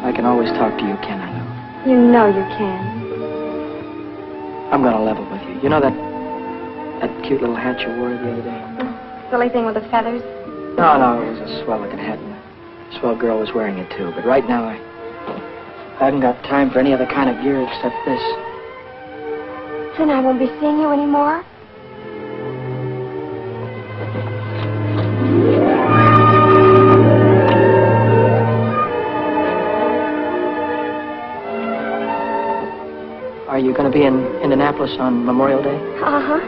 I can always talk to you, can I? You know you can. I'm going to level with you. You know that cute little hat you wore the other day? Silly thing with the feathers? No, it was a swell-looking hat. And a swell girl was wearing it, too. But right now, I haven't got time for any other kind of gear except this. Then I won't be seeing you anymore? Are you going to be in Indianapolis on Memorial Day? Uh-huh.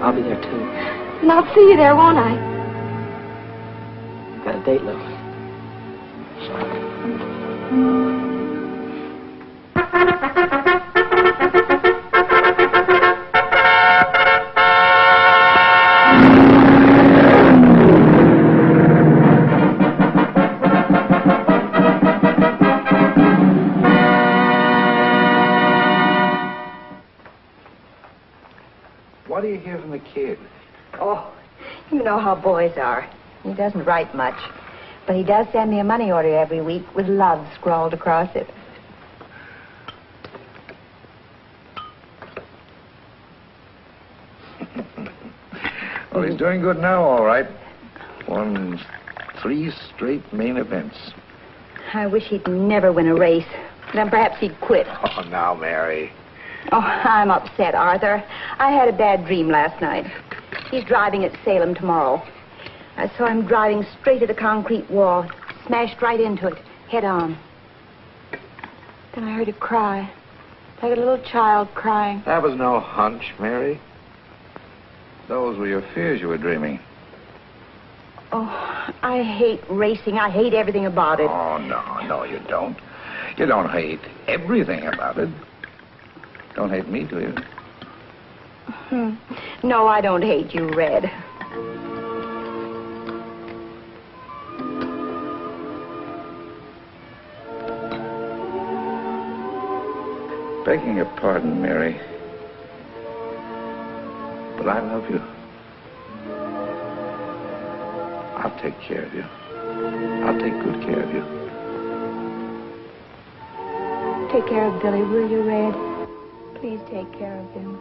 I'll be there, too. And I'll see you there, won't I? Got a date, Lily. What do you hear from the kid? Oh, you know how boys are. He doesn't write much, but he does send me a money order every week with love scrawled across it. Well, he's doing good now, all right. Won 3 straight main events. I wish he'd never win a race. Then perhaps he'd quit. Oh, now, Mary. Oh, I'm upset, Arthur. I had a bad dream last night. He's driving at Salem tomorrow. I saw him driving straight at a concrete wall, smashed right into it, head on. Then I heard a cry, like a little child crying. That was no hunch, Mary. Those were your fears you were dreaming. Oh, I hate racing. I hate everything about it. Oh, no, you don't. You don't hate everything about it. Don't hate me, do you? No, I don't hate you, Red. Begging your pardon, Mary, but I love you. I'll take care of you. I'll take good care of you. Take care of Billy, will you, Red? Please take care of him.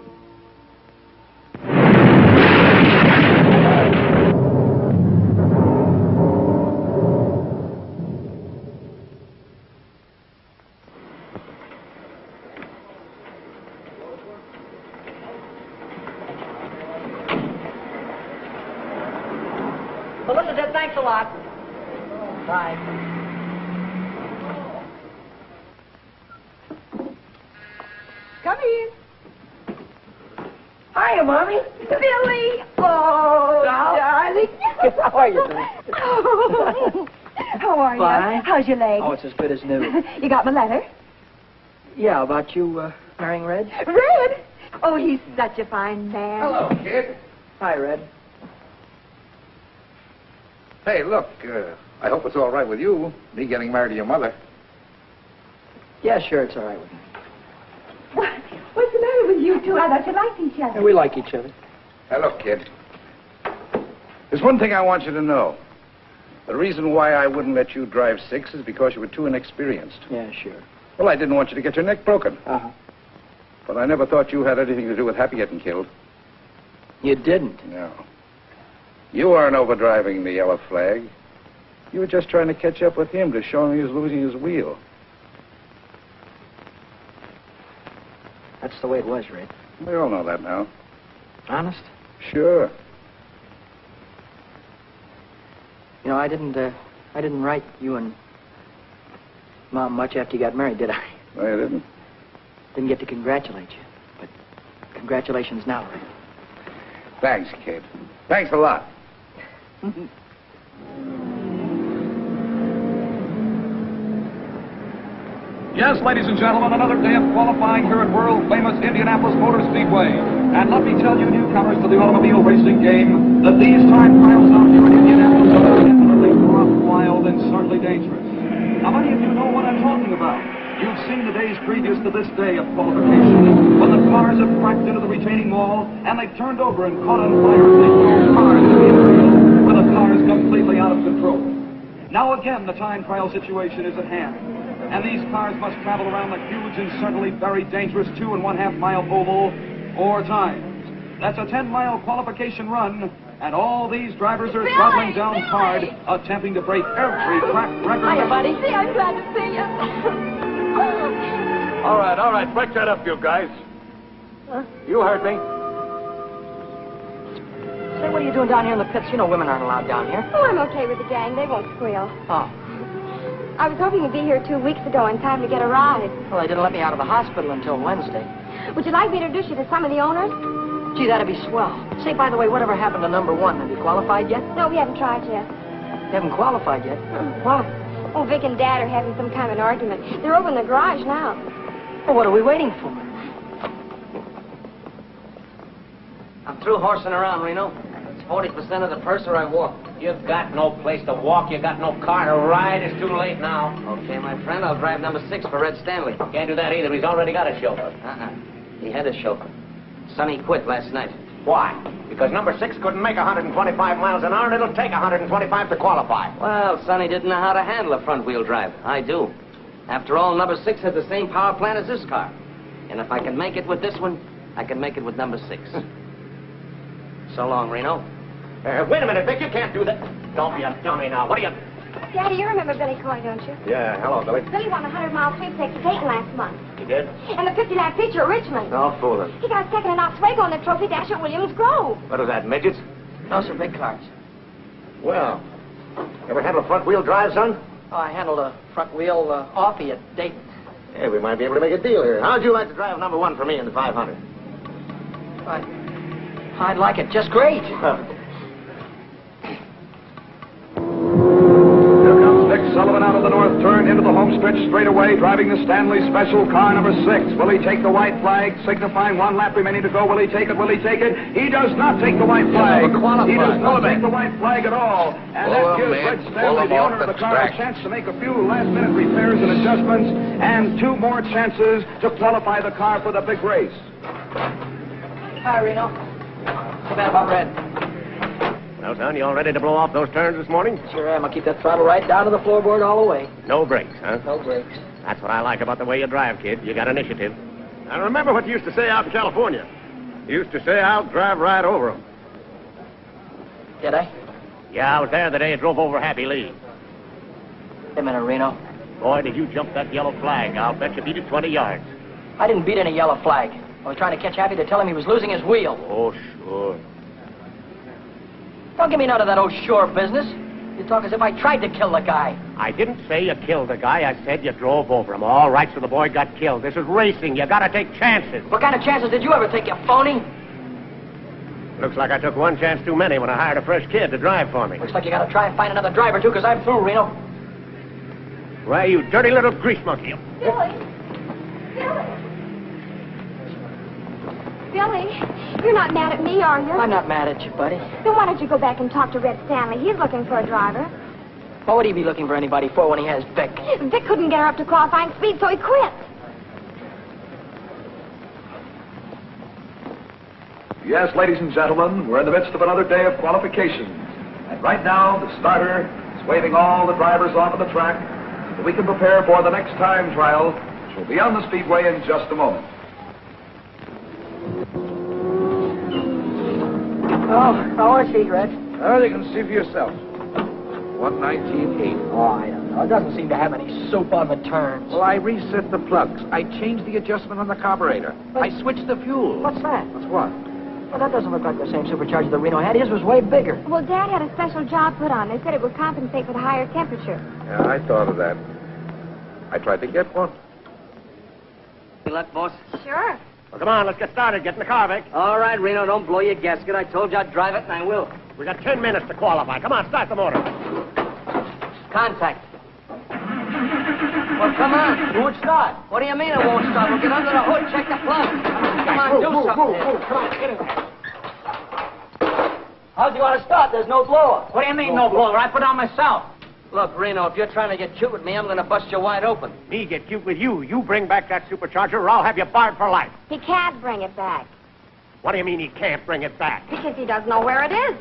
Elizabeth, thanks a lot. Bye. Come in. Hiya, Mommy. Billy! Oh, darling. How are you, Billy? How are you? Fine. How's your leg? Oh, it's as good as new. You got my letter? Yeah, about you marrying Red? Red? Oh, he's such a fine man. Hello, kid. Hi, Red. Hey, look, I hope it's all right with you, me getting married to your mother. Yeah, sure, it's all right with me. What's the matter with you two? I thought you liked each other. Yeah, we like each other. Hey, look, kid. There's one thing I want you to know. The reason why I wouldn't let you drive 6 is because you were too inexperienced. Yeah, sure. Well, I didn't want you to get your neck broken. Uh-huh. But I never thought you had anything to do with Happy getting killed. You didn't? No. You weren't overdriving the yellow flag. You were just trying to catch up with him to show him he was losing his wheel. That's the way it was, Red. We all know that now. Honest? Sure. You know, I didn't write you and Mom much after you got married, did I? No, you didn't. Didn't get to congratulate you. But congratulations now, Red. Thanks, kid. Thanks a lot. Yes, ladies and gentlemen, another day of qualifying here at world-famous Indianapolis Motor Speedway. And let me tell you, newcomers to the automobile racing game, that these time trials out here in Indianapolis are infinitely rough, wild, and certainly dangerous. Now, many of you know what I'm talking about. You've seen the days previous to this day of qualification, when the cars have cracked into the retaining wall, and they've turned over and caught on fire, and they throw cars into the infield, where the car is completely out of control. Now again, the time trial situation is at hand. And these cars must travel around the huge and certainly very dangerous 2.5 mile oval 4 times. That's a 10-mile qualification run, and all these drivers are throttling down hard, attempting to break every track record. Hiya, buddy. See, I'm glad to see you. All right. Break that up, you guys. Huh? You heard me. Say, what are you doing down here in the pits? You know women aren't allowed down here. Oh, I'm okay with the gang. They won't squeal. Oh. I was hoping to be here 2 weeks ago in time to get a ride. Well, they didn't let me out of the hospital until Wednesday. Would you like me to introduce you to some of the owners? Gee, that'd be swell. Say, by the way, whatever happened to number 1? Have you qualified yet? No, we haven't tried yet. You haven't qualified yet? Why? Oh, Vic and Dad are having some kind of an argument. They're over in the garage now. Well, what are we waiting for? I'm through horsing around, Reno. It's 40% of the purse or I walk. You've got no place to walk. You got no car to ride. It's too late now. Okay, my friend, I'll drive number 6 for Red Stanley. Can't do that either. He's already got a chauffeur. He had a chauffeur. Sonny quit last night. Why? Because number 6 couldn't make 125 miles an hour, and it'll take 125 to qualify. Well, Sonny didn't know how to handle a front-wheel drive. I do. After all, number 6 has the same power plant as this car. And if I can make it with this one, I can make it with number 6. So long, Reno. Wait a minute, Vic. You can't do that. Don't be a dummy now. What are you... Daddy, you remember Billy Coy, don't you? Yeah, hello, Billy. Billy won the 100-mile sweepstakes at Dayton last month. He did? And the 50-lap feature at Richmond. No fooling. He got second in Oswego on the trophy dash at Williams Grove. What is that, midgets? Those are big cars. Well, ever handle a front-wheel drive, son? Oh, I handled a front wheel offie at Dayton. Hey, we might be able to make a deal here. How'd you like to drive number 1 for me in the 500? I'd like it just great. Dick Sullivan out of the north turn into the home stretch straight away, driving the Stanley Special car number 6. Will he take the white flag, signifying 1 lap remaining to go? Will he take it? Will he take it? He does not take the white flag. He does not take the white flag at all. And that gives Red Stanley, the owner of the car, a chance to make a few last-minute repairs and adjustments, and 2 more chances to qualify the car for the big race. Hi, Reno. Too bad about Red. Well, son, you all ready to blow off those turns this morning? Sure am. I'll keep that throttle right down to the floorboard all the way. No brakes, huh? No brakes. That's what I like about the way you drive, kid. You got initiative. I remember what you used to say out in California. You used to say, I'll drive right over them. Did I? Yeah, I was there the day you drove over Happy Lee. Wait a minute, Reno. Boy, did you jump that yellow flag. I'll bet you beat it 20 yards. I didn't beat any yellow flag. I was trying to catch Happy to tell him he was losing his wheel. Oh, sure. Don't give me none of that oh sure business. You talk as if I tried to kill the guy. I didn't say you killed the guy. I said you drove over him. All right, so the boy got killed. This is racing. You gotta take chances. What kind of chances did you ever take, you phony? Looks like I took 1 chance too many when I hired a fresh kid to drive for me. Looks like you gotta try and find another driver, too, because I'm through, Reno. Why, you dirty little grease monkey. Billy, you're not mad at me, are you? I'm not mad at you, buddy. Then why don't you go back and talk to Red Stanley? He's looking for a driver. What would he be looking for anybody for when he has Vic? Vic couldn't get her up to qualifying speed, so he quit. Yes, ladies and gentlemen, we're in the midst of another day of qualification. And right now, the starter is waving all the drivers onto the track so we can prepare for the next time trial, which will be on the speedway in just a moment. Oh, how is he, Red? Well, you can see for yourself. 119.8. Oh, I don't know. It doesn't seem to have any soup on the turns. Well, I reset the plugs. I changed the adjustment on the carburetor. I switched the fuel. What's that? What's what? Well, that doesn't look like the same supercharger that Reno had. His was way bigger. Well, Dad had a special job put on. They said it would compensate for the higher temperature. Yeah, I thought of that. I tried to get one. Good luck, boss. Sure. Well, come on, let's get started. Get in the car, Vic. All right, Reno, don't blow your gasket. I told you I'd drive it, and I will. We got 10 minutes to qualify. Come on, start the motor. Contact. Well, come on. It won't start. What do you mean it won't start? We'll get under the hood, check the plug. Come on, do something. Come on, get in there. How's he going to start? There's no blower. What do you mean, no blower? I put on myself. Look, Reno, if you're trying to get cute with me, I'm going to bust you wide open. Me get cute with you. You bring back that supercharger or I'll have you barred for life. He can't bring it back. What do you mean he can't bring it back? Because he doesn't know where it is.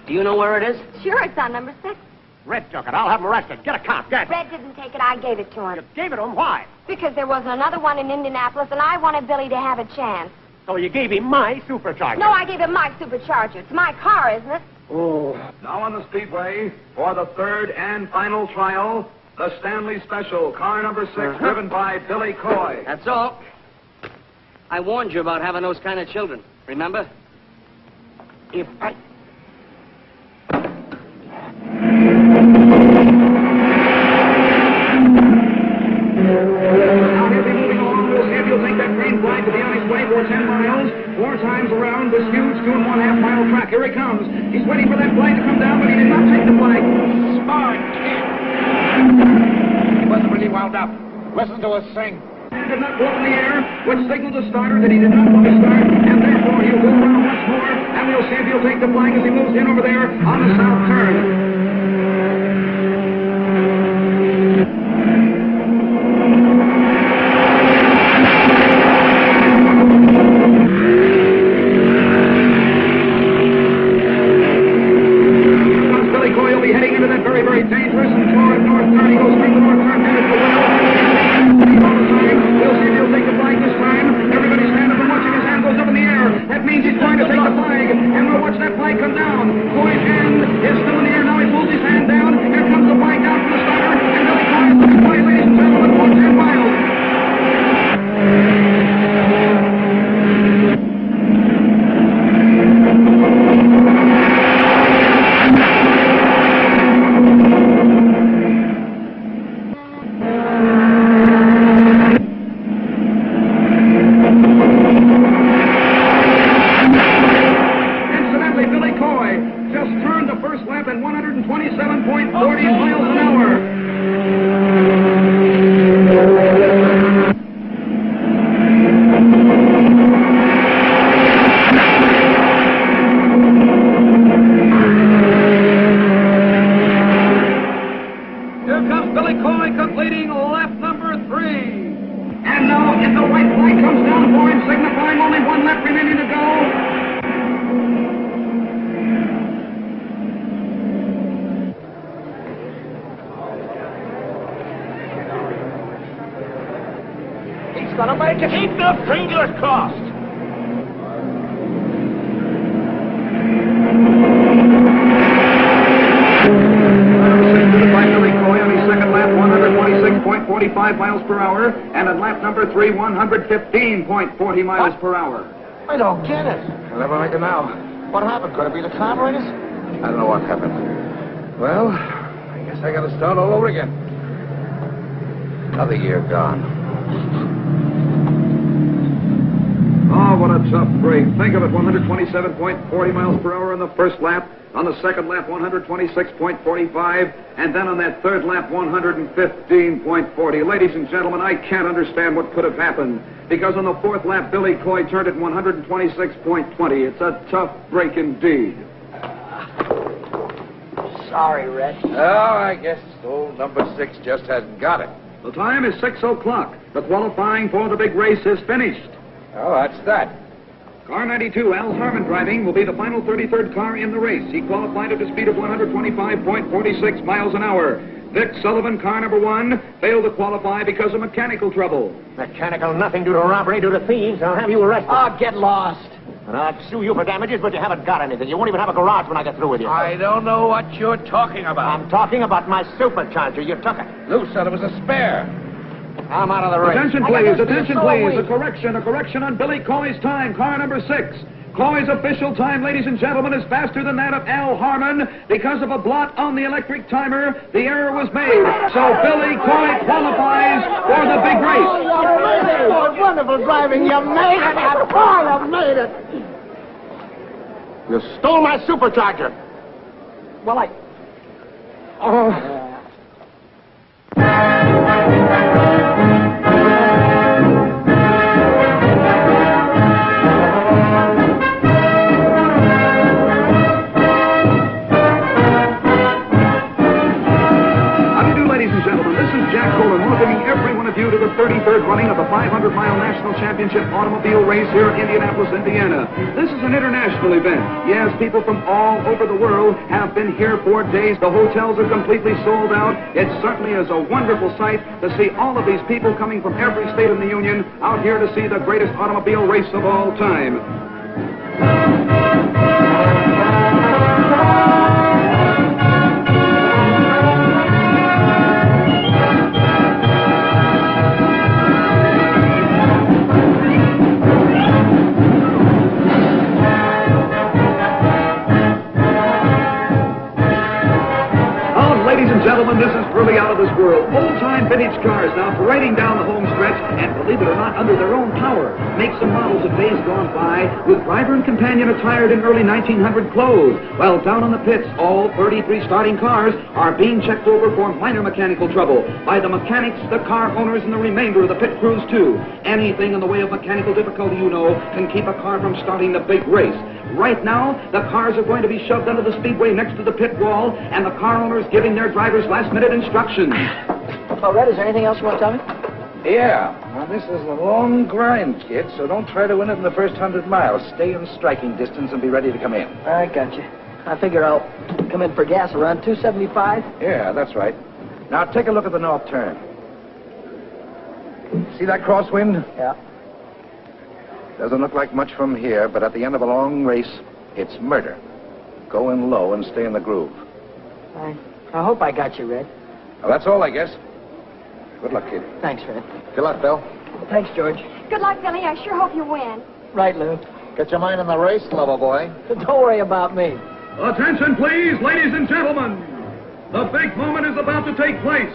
Do you know where it is? Sure, it's on number 6. Red took it. I'll have him arrested. Get a cop. Get. Red didn't take it. I gave it to him. You gave it to him? Why? Because there wasn't another one in Indianapolis, and I wanted Billy to have a chance. So you gave him my supercharger? No, I gave him my supercharger. It's my car, isn't it? Oh. Now on the speedway, for the third and final trial, the Stanley Special, car number 6, driven by Billy Coy. That's all. I warned you about having those kind of children. Remember? If I... Now he'll be moving along. We'll see if he'll take that green flag to be on his way for 10 miles. 4 times around this huge 2.5 mile track. Here he comes. He's waiting for that flag to come down, but he did not take the flag. Smart kid. He wasn't really wound up. Listen to us sing. He did not blow in the air, which signaled the starter that he did not want to start, and therefore he'll go around once more, and we'll see if he'll take the flag as he moves in over there on the south turn. Gonna make it. Keep the fingers crossed. By Billy Coy on his second lap, 126.45 miles per hour, and at lap number 3, 115.40 miles per hour. I don't get it. I'll never make it now. What happened? Could it be the carburetors? I don't know what happened. Well, I guess I gotta start all over again. Another year gone. Oh, what a tough break. Think of it, 127.40 miles per hour on the first lap. On the second lap, 126.45. And then on that third lap, 115.40. Ladies and gentlemen, I can't understand what could have happened. Because on the fourth lap, Billy Coy turned at 126.20. It's a tough break indeed. Sorry, Red. Oh, I guess old number 6 just hasn't got it. The time is 6 o'clock. The qualifying for the big race is finished. Oh, that's that. Car 92, Al Harmon driving, will be the final 33rd car in the race. He qualified at a speed of 125.46 miles an hour. Vic Sullivan, car number 1, failed to qualify because of mechanical trouble. Mechanical nothing due to robbery, due to thieves. I'll have you arrested. Oh, get lost. And I'd sue you for damages, but you haven't got anything. You won't even have a garage when I get through with you. I don't know what you're talking about. I'm talking about my supercharger. You took it. Lou said it was a spare. I'm out of the race. Attention, please. Attention, please. A correction on Billy Coy's time. Car number 6. Coy's official time, ladies and gentlemen, is faster than that of Al Harmon. Because of a blot on the electric timer, the error was made. So Billy Coy qualifies for the big race. Oh, you made it. Oh, wonderful driving. You made it. You made it. You stole my supercharger. Well, I... Oh. Welcoming every one of you to the 33rd running of the 500-mile National Championship Automobile Race here in Indianapolis, Indiana. This is an international event. Yes, people from all over the world have been here for days. The hotels are completely sold out. It certainly is a wonderful sight to see all of these people coming from every state in the Union out here to see the greatest automobile race of all time. Gentlemen, this is really out of this world. Old-time vintage cars now parading down the home stretch, and believe it or not, under their own power. Makes and models of days gone by, with driver and companion attired in early 1900 clothes. While down on the pits, all 33 starting cars are being checked over for minor mechanical trouble by the mechanics, the car owners, and the remainder of the pit crews, too. Anything in the way of mechanical difficulty, you know, can keep a car from starting the big race. Right now, the cars are going to be shoved under the speedway next to the pit wall, and the car owners giving their drivers last-minute instructions. Oh, Red, is there anything else you want to tell me? Yeah. Now, this is a long grind, kid, so don't try to win it in the first 100 miles. Stay in striking distance and be ready to come in. I got you. I figure I'll come in for gas around 275. Yeah, that's right. Now, take a look at the north turn. See that crosswind? Yeah. Doesn't look like much from here, but at the end of a long race, it's murder. Go in low and stay in the groove. I hope I got you, Red. Well, that's all, I guess. Good luck, kid. Thanks, Red. Good luck, Bill. Thanks, George. Good luck, Billy. I sure hope you win. Right, Lou. Get your mind on the race, lover boy. Don't worry about me. Attention, please, ladies and gentlemen. The big moment is about to take place.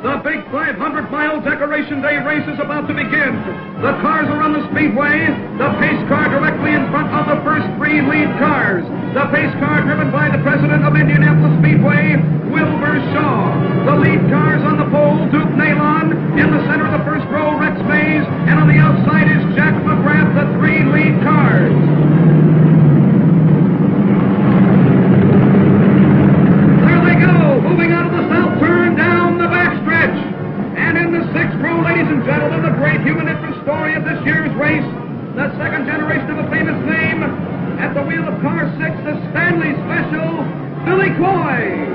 The big 500-mile Decoration Day race is about to begin. The cars are on the speedway. The pace car directly in front of the first three lead cars. The pace car driven by the president of Indianapolis Speedway, Wilbur Shaw. The lead cars on the pole, Duke Nalon. In the center of the first row, Rex Mays. And on the outside is Jack McGrath, the three lead cars. There they go, moving out of the south turn down the backstretch. And in the sixth row, ladies and gentlemen, the great human interest story of this year's race, the second generation of a famous name, at the wheel of car 6, the Stanley Special, Billy Coy.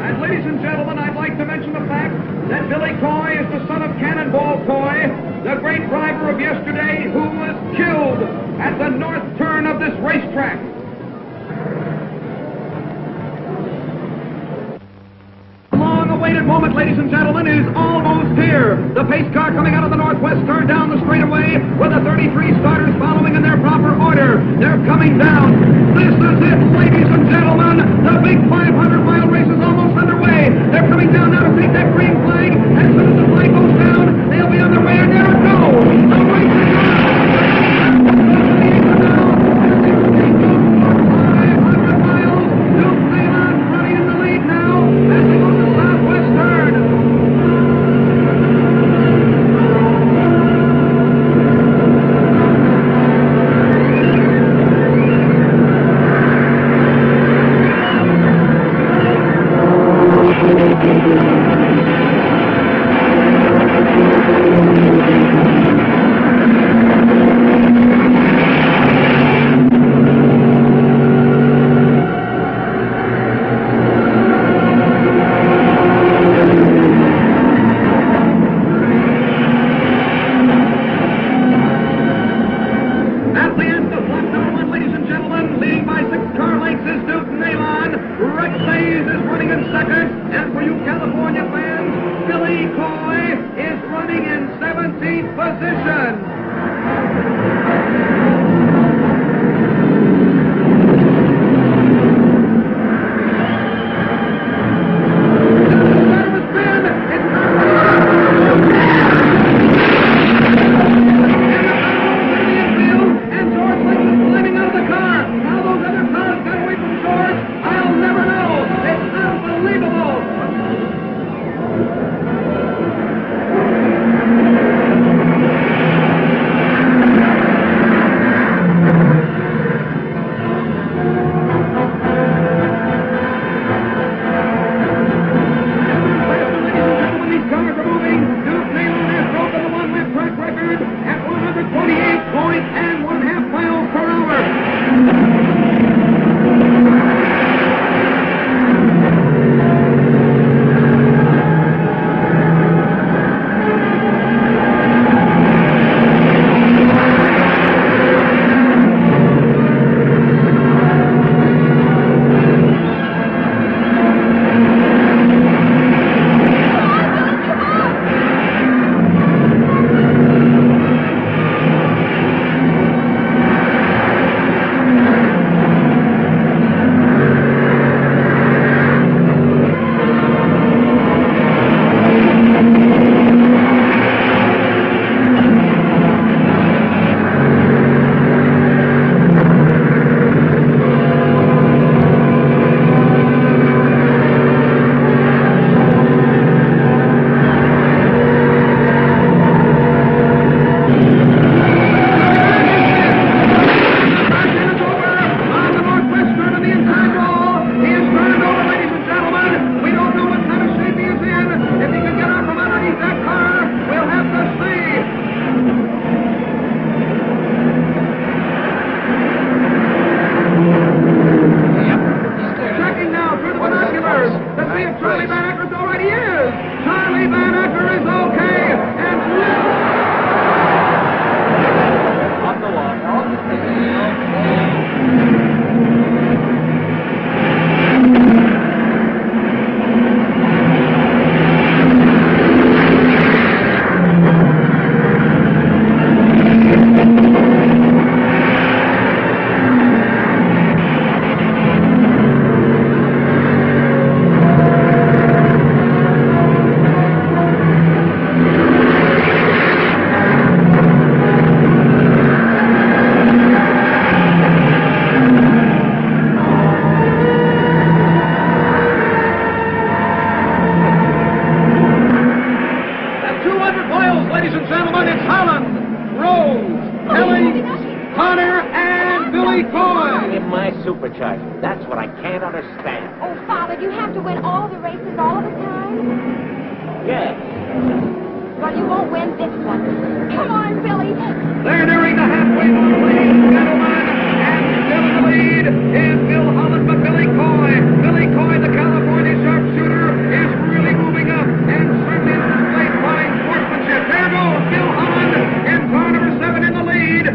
And ladies and gentlemen, I'd like to mention the fact that Billy Coy is the son of Cannonball Coy, the great driver of yesterday who was killed at the north turn of this racetrack. Awaited moment, ladies and gentlemen, is almost here. The pace car coming out of the northwest turn down the straightaway with the 33 starters following in their proper order. They're coming down. This is it, ladies and gentlemen. The big 500-mile race is almost underway. They're coming down now to take that green flag. As soon as the flag goes down, they'll be on their way, and there it goes. The race is on. supercharger. That's what I can't understand. Oh, Father, do you have to win all the races all of the time? Yeah. Well, you won't win this one. Come on, Billy. They're nearing the halfway mark, ladies and gentlemen. And still in the lead is Bill Holland, but Billy Coy. Billy Coy, the California sharpshooter, is really moving up and certainly displayed fine sportsmanship. There goes Bill Holland in car number 7 in the lead.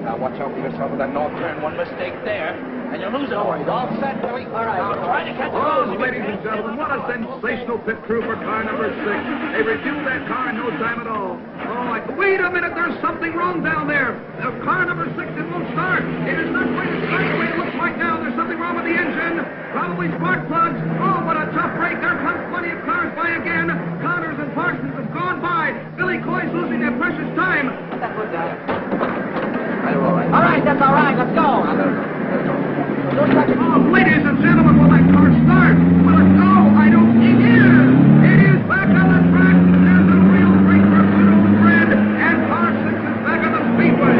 Now watch out for yourself with that north turn. One mistake there, and you'll lose it. All right, all set, Billy. All right, now try to catch Oh, ladies and gentlemen, what a sensational pit crew for car number 6. They refueled that car in no time at all. Wait a minute, there's something wrong down there. Car number 6, it won't start. It is not going to start the way it looks right now. There's something wrong with the engine. Probably spark plugs. Oh, what a tough break. There comes plenty of cars by again. Connors and Parsons have gone by. Billy Coy's losing their precious time. That one down. All right, that's all right. Let's go. Ladies and gentlemen, will that car start? Will it go? I don't think it is. It is back on the track. There's a real break for Widow and Bread, and car 6 is back on the speedway.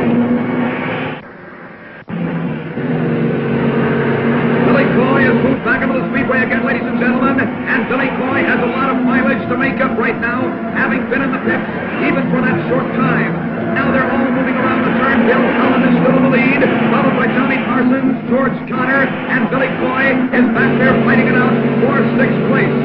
Billy Coy has moved back onto the speedway again, ladies and gentlemen, and Billy Coy has a lot of mileage to make up right now, having been in the pits even for that short time. Now they're all moving around the turn. Bill Holland is still in the lead, followed by Johnny Parsons, George Connor, and Billy Coy is back there fighting it out for 6th place.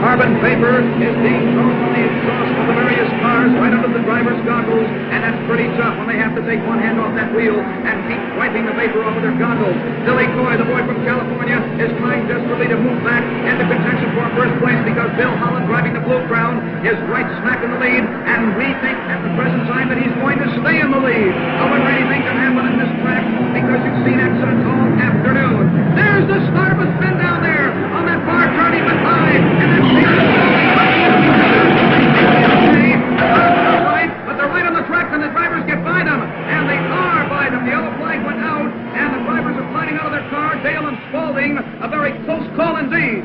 Carbon vapor is being thrown from the exhaust of the various cars right under the driver's goggles, and that's pretty tough when they have to take one hand off that wheel and keep wiping the vapor off of their goggles. Billy Coy, the boy from California, is trying desperately to move back into contention for first place because Bill Holland, driving the Blue Crown, is right smack in the lead. and we think at the present time that he's going to stay in the lead. However, anything can happen in this track because you've seen accidents all afternoon. There's the start of a spin down there on that far turn. He went by, and then but they're right on the track, and the drivers get by them, and they are by them. The yellow flag went out, and the drivers are sliding out of their car. Dale and Spaulding, a very close call indeed.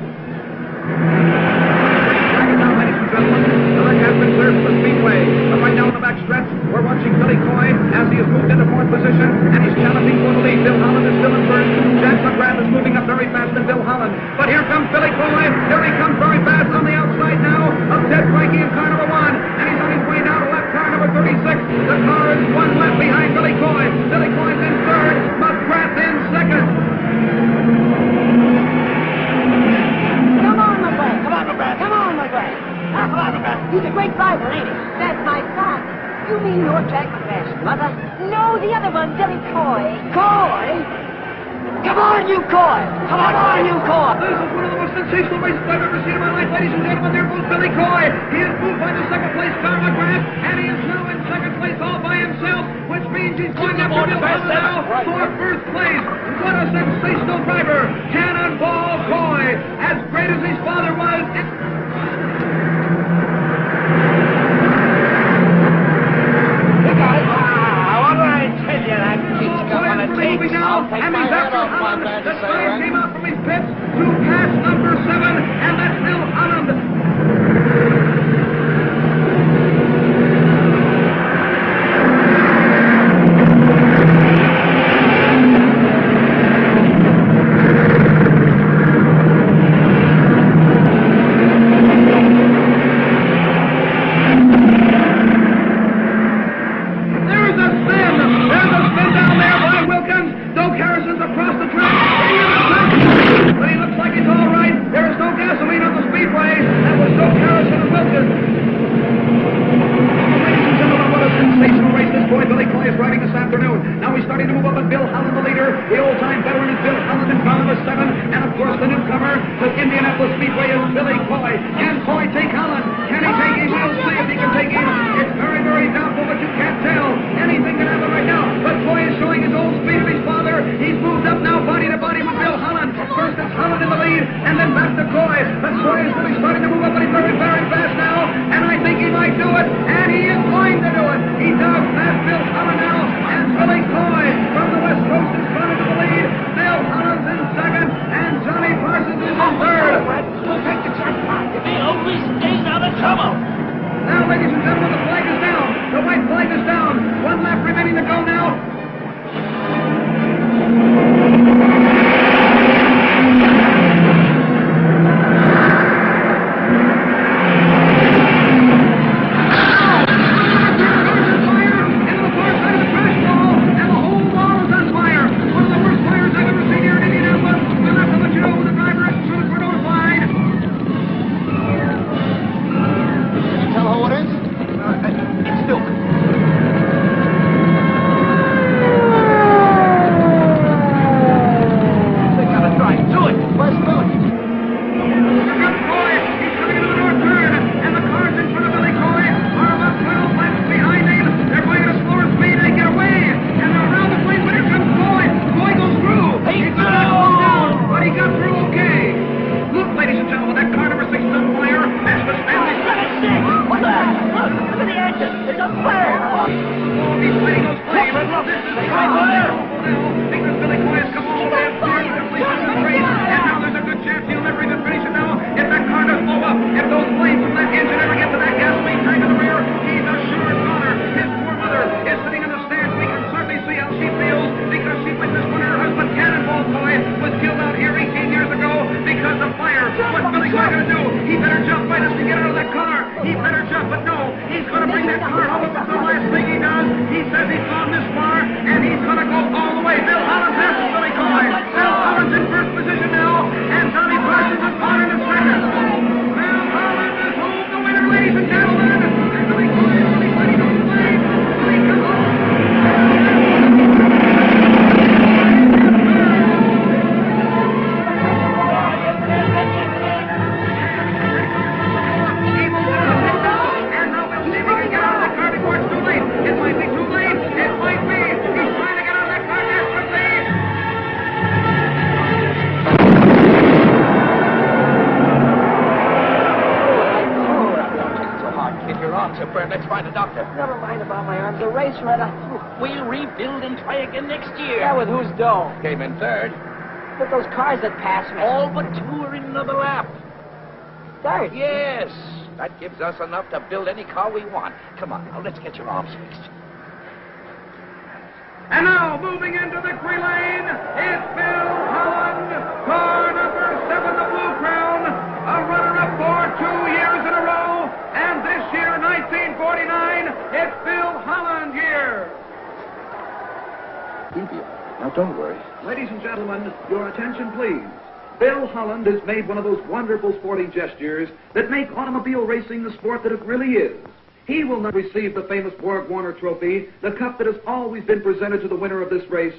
Has been cleared from the speedway. But right now in the back stretch, we're watching Billy Coy as he has moved into fourth position, and he's challenging for the lead. Bill Holland is still in first. Jack McGrath is moving up very fast than Bill Holland. But here comes Billy Coy. Here he comes very fast on the outside now of Ted Frankie in car number 1. And he's on his way down to left car number 36. The car is one left behind Billy Coy. Billy Coy's in third. McGrath in second. Come on, McGrath. Come on, McGrath. Come on, McGrath. Come on, McGrath. He's a great driver, ain't he? That's my son. You mean you're Jack McGrath's mother? No, the other one, Billy Coy. Coy? Come on, you Coy! Come on, you Coy! This is one of the most sensational races I've ever seen in my life, ladies and gentlemen. There goes Billy Coy. He is moved by the second place car, McGrath, and he is now in second place all by himself, which means he's going after Bill Holland now for first place. What a sensational driver! Cannonball Coy, as great as his father was. And he's after Holland. The sign came out from his pits to pass number 7, and that's Bill Holland. Never mind about my arms. The race right on. We'll rebuild and try again next year. Yeah, with whose dough? Came in third. With those cars that passed me. All but two are in another lap. Third? Yes. That gives us enough to build any car we want. Come on, now, let's get your arms fixed. And now, moving into victory lane, is Bill Holland, car number 7, the Blue Crown, a runner-up for 2 years in a row, and this year, 1949, it's Bill Holland year. Now, don't worry. Ladies and gentlemen, your attention, please. Bill Holland has made one of those wonderful sporting gestures that make automobile racing the sport that it really is. He will not receive the famous Borg-Warner Trophy, the cup that has always been presented to the winner of this race,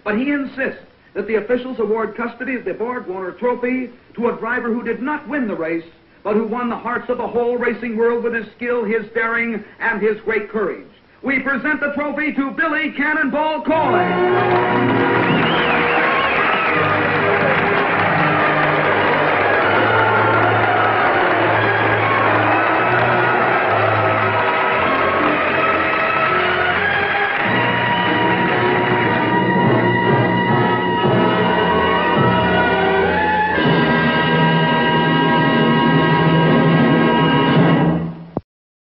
but he insists that the officials award custody of the Borg-Warner Trophy to a driver who did not win the race, but who won the hearts of the whole racing world with his skill, his daring, and his great courage. We present the trophy to Billy Cannonball Coy.